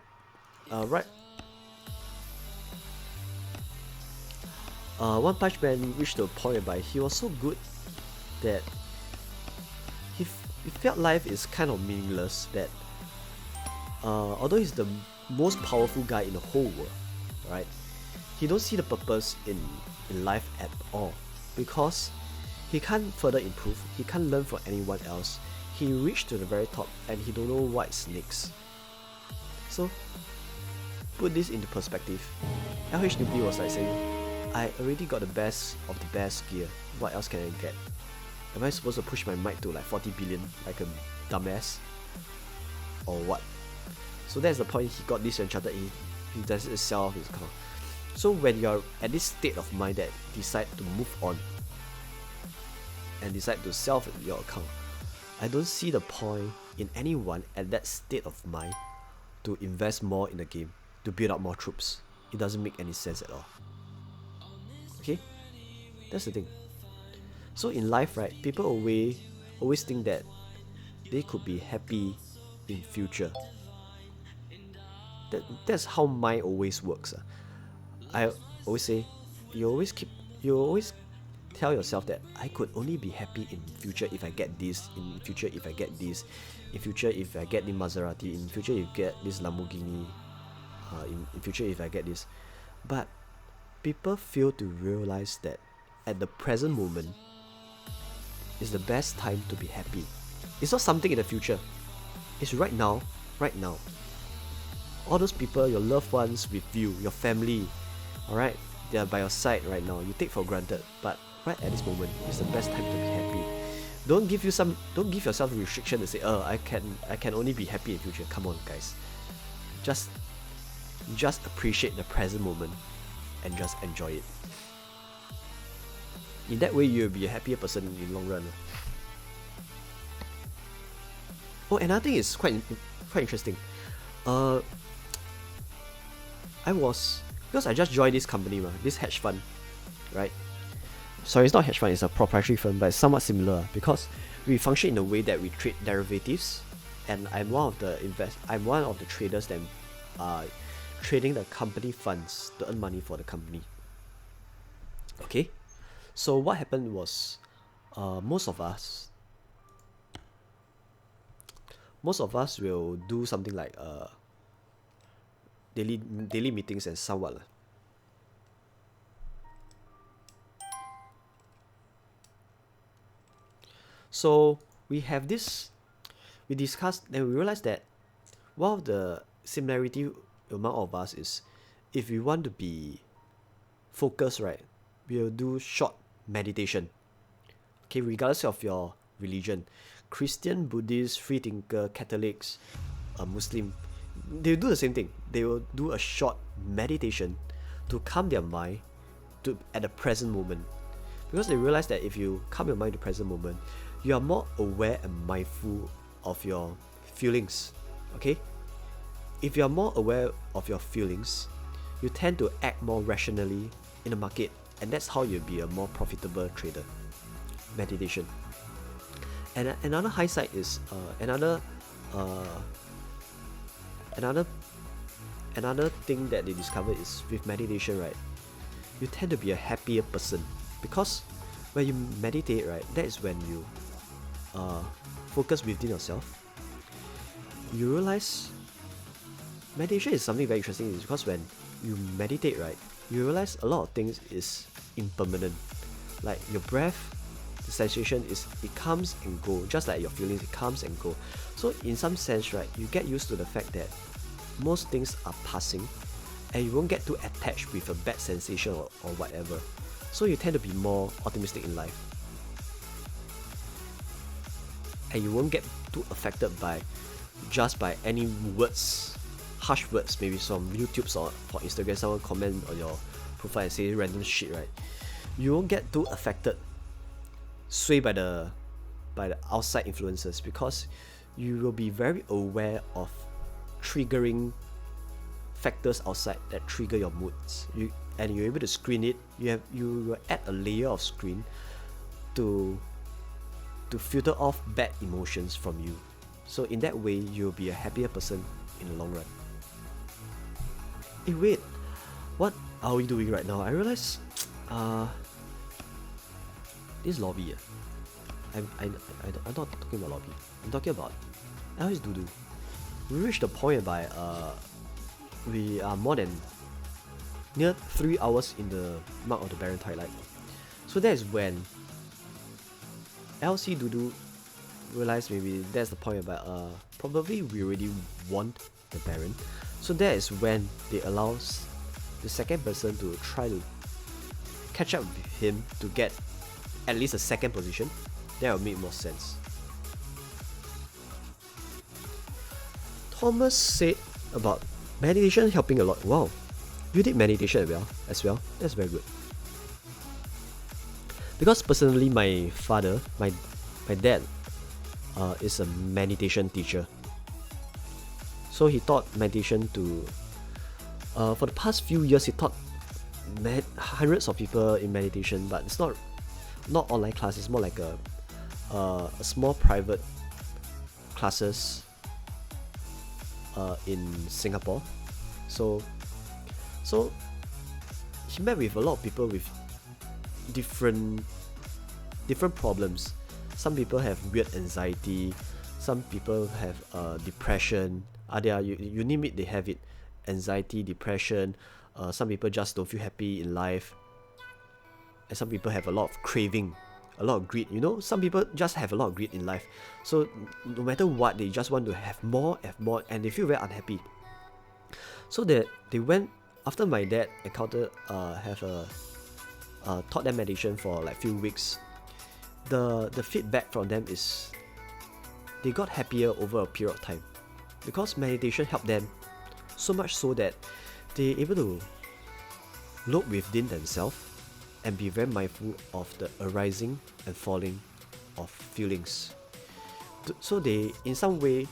A: One Punch Man reached to a point whereby he was so good that he felt life is kind of meaningless. That although he's the most powerful guy in the whole world, right? He don't see the purpose in life at all, because he can't further improve, he can't learn from anyone else. He reached to the very top and he don't know what's next. So put this into perspective, LHWP was like saying, I already got the best of the best gear, what else can I get? Am I supposed to push my might to like 40 billion like a dumbass? Or what? So that's the point. He got disenchanted, he decided to sell off his account. So when you're at this state of mind that decide to move on and decide to sell your account, I don't see the point in anyone at that state of mind to invest more in the game, to build up more troops. It doesn't make any sense at all. Okay? That's the thing. So in life, right, people always think that they could be happy in future. That's how mind always works. I always say, you always tell yourself that I could only be happy in future if I get this, in future if I get this, in future if I get the Maserati, in future if I get this Lamborghini, in future if I get this. But people fail to realize that at the present moment is the best time to be happy. It's not something in the future. It's right now, right now. All those people, your loved ones with you, your family, alright, they are by your side right now. You take for granted, but right at this moment is the best time to be happy. Don't give yourself a restriction to say, oh, I can only be happy in future. Come on, guys. Just appreciate the present moment and just enjoy it. In that way, you'll be a happier person in the long run. Oh, another thing is quite interesting. Because I just joined this company, this hedge fund, right? Sorry, it's not hedge fund, it's a proprietary firm, but it's somewhat similar, because we function in a way that we trade derivatives, and I'm one of the traders that trading the company funds to earn money for the company. Okay, so what happened was most of us will do something like daily meetings and somewhat lah. So we discussed, then we realized that one of the similarity among all of us is, if we want to be focused, right, we will do short meditation. Okay, regardless of your religion, Christian, Buddhist, free thinker, Catholics, Muslim, they will do the same thing. They will do a short meditation to calm their mind at the present moment, because they realize that if you calm your mind to the present moment, you are more aware and mindful of your feelings. Okay, if you are more aware of your feelings, you tend to act more rationally in the market, and that's how you'll be a more profitable trader. Meditation. And another high side is another thing that they discovered is, with meditation, right, you tend to be a happier person, because when you meditate, right, that is when you focus within yourself. You realize meditation is something very interesting, is because when you meditate, right, you realize a lot of things is impermanent. Like your breath, the sensation is, it comes and go, just like your feelings, it comes and go. So in some sense, right, you get used to the fact that most things are passing, and you won't get too attached with a bad sensation or whatever. So you tend to be more optimistic in life, and you won't get too affected by any words, harsh words, maybe from YouTube or for Instagram, someone comment on your profile and say random shit, right? You won't get too affected, swayed by the outside influences, because you will be very aware of triggering factors outside that trigger your moods. And you're able to screen it. You will add a layer of screen to filter off bad emotions from you. So in that way, you'll be a happier person in the long run. Hey, wait, what are we doing right now? I realize this lobby. I'm not talking about lobby. I'm talking about LS Dudu. We reached the point by we are more than near 3 hours in the mark of the Baron Twilight. So that is when LC Dudu realized maybe that's the point about probably we already won the Baron. So that is when they allow the second person to try to catch up with him to get at least a second position. That will make more sense. Thomas said about meditation helping a lot. Wow, you did meditation as well. That's very good. Because personally, my father, my dad, is a meditation teacher. So he taught meditation to, for the past few years, he taught hundreds of people in meditation, but it's not online class. It's more like a small private classes in Singapore. So he met with a lot of people with different problems. Some people have weird anxiety, some people have depression. You name it, they have it. Anxiety, depression. Some people just don't feel happy in life, and some people have a lot of craving, a lot of greed. Some people just have a lot of greed in life. So no matter what, they just want to have more, and they feel very unhappy. So they went after my dad encountered taught them meditation for like few weeks. The feedback from them is they got happier over a period of time, because meditation helped them so much so that they're able to look within themselves and be very mindful of the arising and falling of feelings. So they, in some way,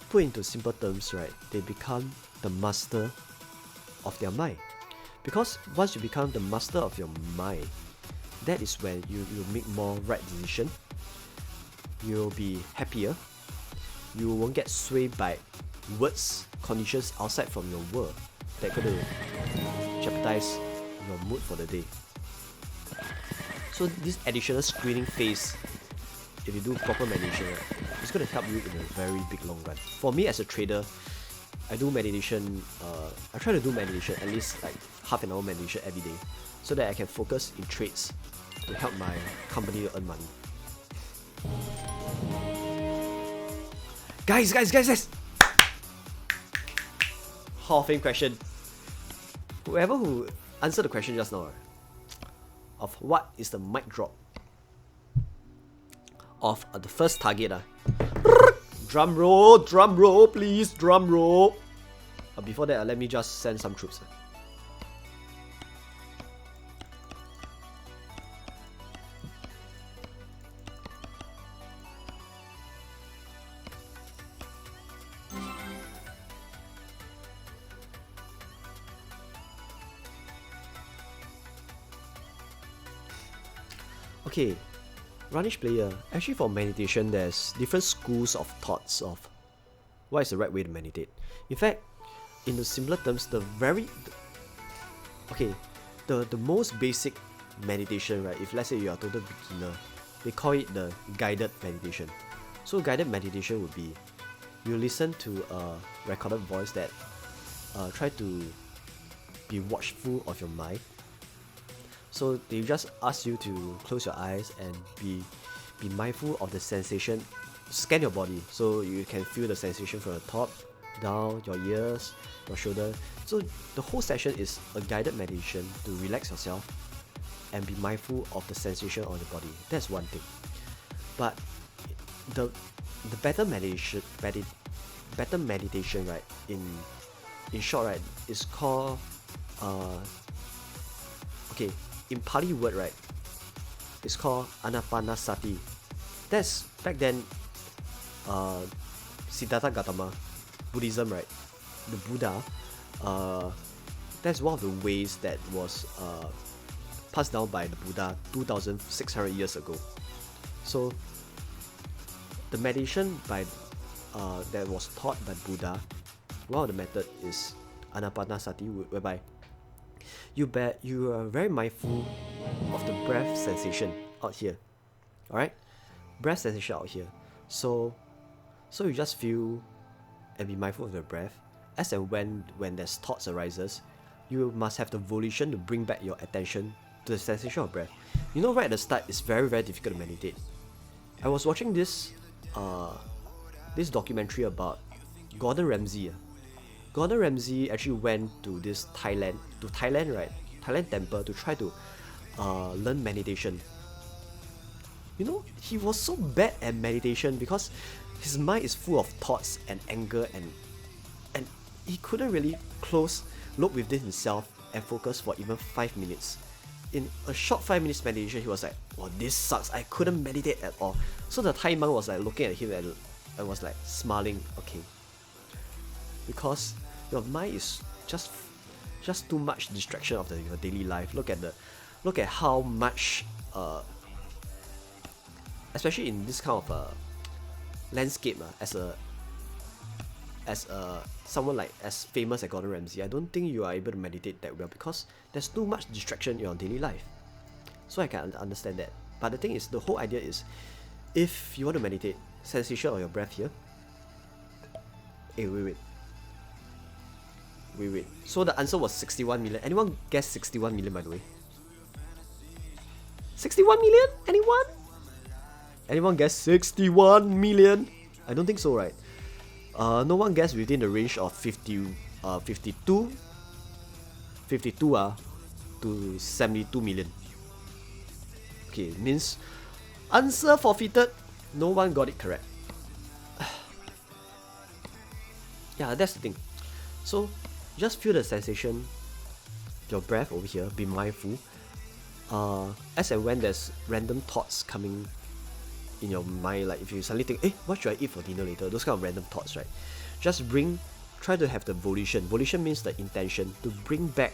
A: put into simple terms, right, they become the master of their mind. Because once you become the master of your mind, that is when you make more right decision, you'll be happier. You won't get swayed by words, conditions outside from your world that could jeopardize your mood for the day. So this additional screening phase, if you do proper meditation, right, it's going to help you in a very big long run. For me as a trader, I do meditation, I try to do meditation, at least like half an hour meditation every day, so that I can focus in trades to help my company to earn money. Guys! Hall of Fame question. Whoever who answered the question just now, of what is the mic drop of the first target. Drum roll, please, drum roll. Before that, let me just send some troops. Okay, Runish player, actually for meditation there's different schools of thoughts of what is the right way to meditate. In fact, in the simpler terms, the most basic meditation, right, if let's say you are a total beginner, they call it the guided meditation. So guided meditation would be, you listen to a recorded voice that try to be watchful of your mind. So they just ask you to close your eyes and be mindful of the sensation. Scan your body so you can feel the sensation from the top, down, your ears, your shoulder. So the whole session is a guided meditation to relax yourself and be mindful of the sensation on your body. That's one thing. But the better meditation, right, in short, right, is called in Pali word, right, it's called Anapanasati. That's back then, Siddhartha Gautama, Buddhism, right, the Buddha, that's one of the ways that was passed down by the Buddha 2,600 years ago. So the meditation that was taught by Buddha, one of the method is Anapanasati, whereby you are very mindful of the breath sensation out here. Alright? Breath sensation out here. So you just feel and be mindful of the breath. As and when there's thoughts arises, you must have the volition to bring back your attention to the sensation of breath. You know, right at the start, it's very, very difficult to meditate. I was watching this documentary about Gordon Ramsay. Gordon Ramsay actually went to Thailand, right? Thailand temple to try to learn meditation. You know, he was so bad at meditation because his mind is full of thoughts and anger and he couldn't really look within himself and focus for even 5 minutes. In a short 5 minutes meditation, he was like, "Oh, this sucks. I couldn't meditate at all." So the Thai monk was like looking at him and was like smiling. Okay, because your mind is just too much distraction of your daily life. Look at how much, especially in this kind of landscape, as someone like as famous as Gordon Ramsay, I don't think you are able to meditate that well because there's too much distraction in your daily life. So I can understand that. But the thing is, the whole idea is, if you want to meditate, sensation of your breath here. Hey, wait. So the answer was 61 million. Anyone guess 61 million, by the way? 61 million? Anyone guess 61 million? I don't think so, right? No one guessed within the range of 52 to 72 million. Okay, means answer forfeited. No one got it correct. Yeah, that's the thing. So just feel the sensation, your breath over here. Be mindful. As and when there's random thoughts coming in your mind, like if you suddenly think, what should I eat for dinner later? Those kind of random thoughts, right? Just try to have the volition. Volition means the intention to bring back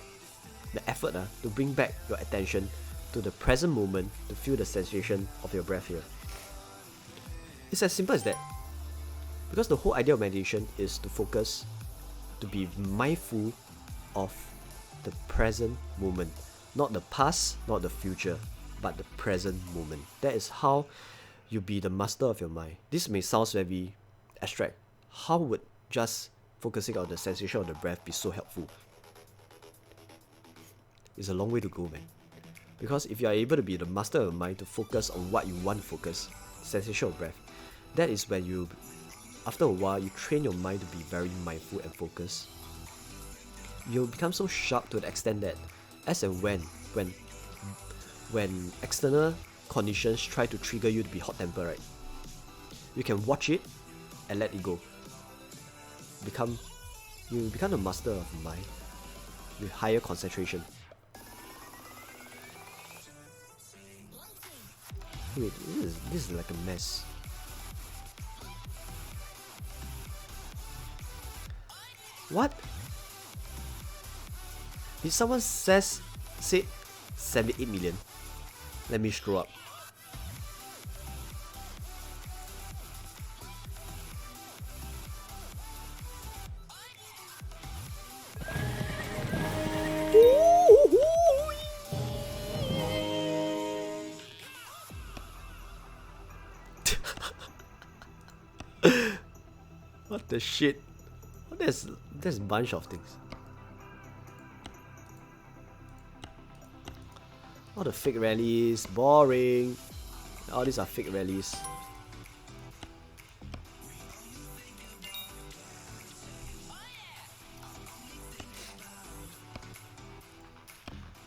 A: the effort, to bring back your attention to the present moment, to feel the sensation of your breath here. It's as simple as that. Because the whole idea of meditation is to focus, to be mindful of the present moment. Not the past, not the future, but the present moment. That is how you be the master of your mind. This may sound very abstract. How would just focusing on the sensation of the breath be so helpful? It's a long way to go, man. Because if you are able to be the master of your mind, to focus on what you want to focus, sensation of breath, that is when you, after a while, you train your mind to be very mindful and focused. You'll become so sharp to the extent that as and when external conditions try to trigger you to be hot temper, right? You can watch it and let it go. You become the master of your mind with higher concentration. Wait, this is like a mess. What? Did someone say 78 million? Let me scroll up. What the shit? There's a bunch of things. All the fake rallies, boring. All these are fake rallies.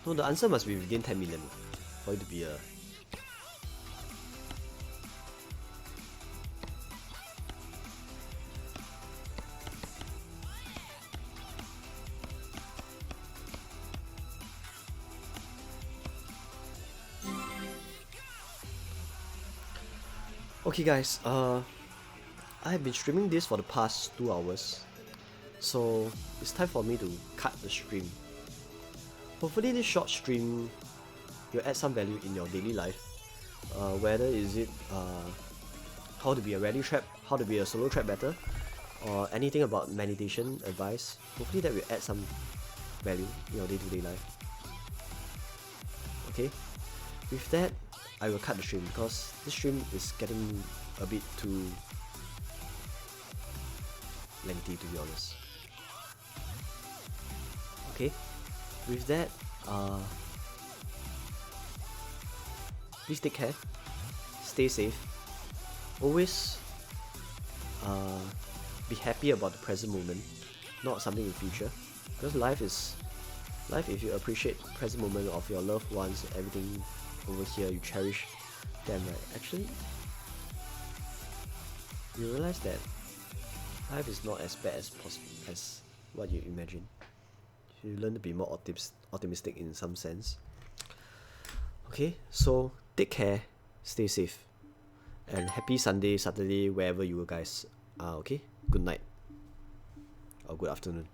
A: No, the answer must be within 10 million for it to be a... Okay guys, I have been streaming this for the past 2 hours, so it's time for me to cut the stream. Hopefully this short stream will add some value in your daily life, whether is it how to be a rally trap, how to be a solo trap better, or anything about meditation advice. Hopefully that will add some value in your day-to-day life. Okay, with that, I will cut the stream because this stream is getting a bit too lengthy, to be honest. Okay, with that, please take care, stay safe, always be happy about the present moment, not something in the future, because life, if you appreciate the present moment of your loved ones, everything over here, you cherish them, right? Actually, you realize that life is not as bad as possible as what you imagine. You learn to be more optimistic in some sense. Okay, so take care, stay safe, and happy Sunday, Saturday, wherever you guys are. Okay, good night or good afternoon.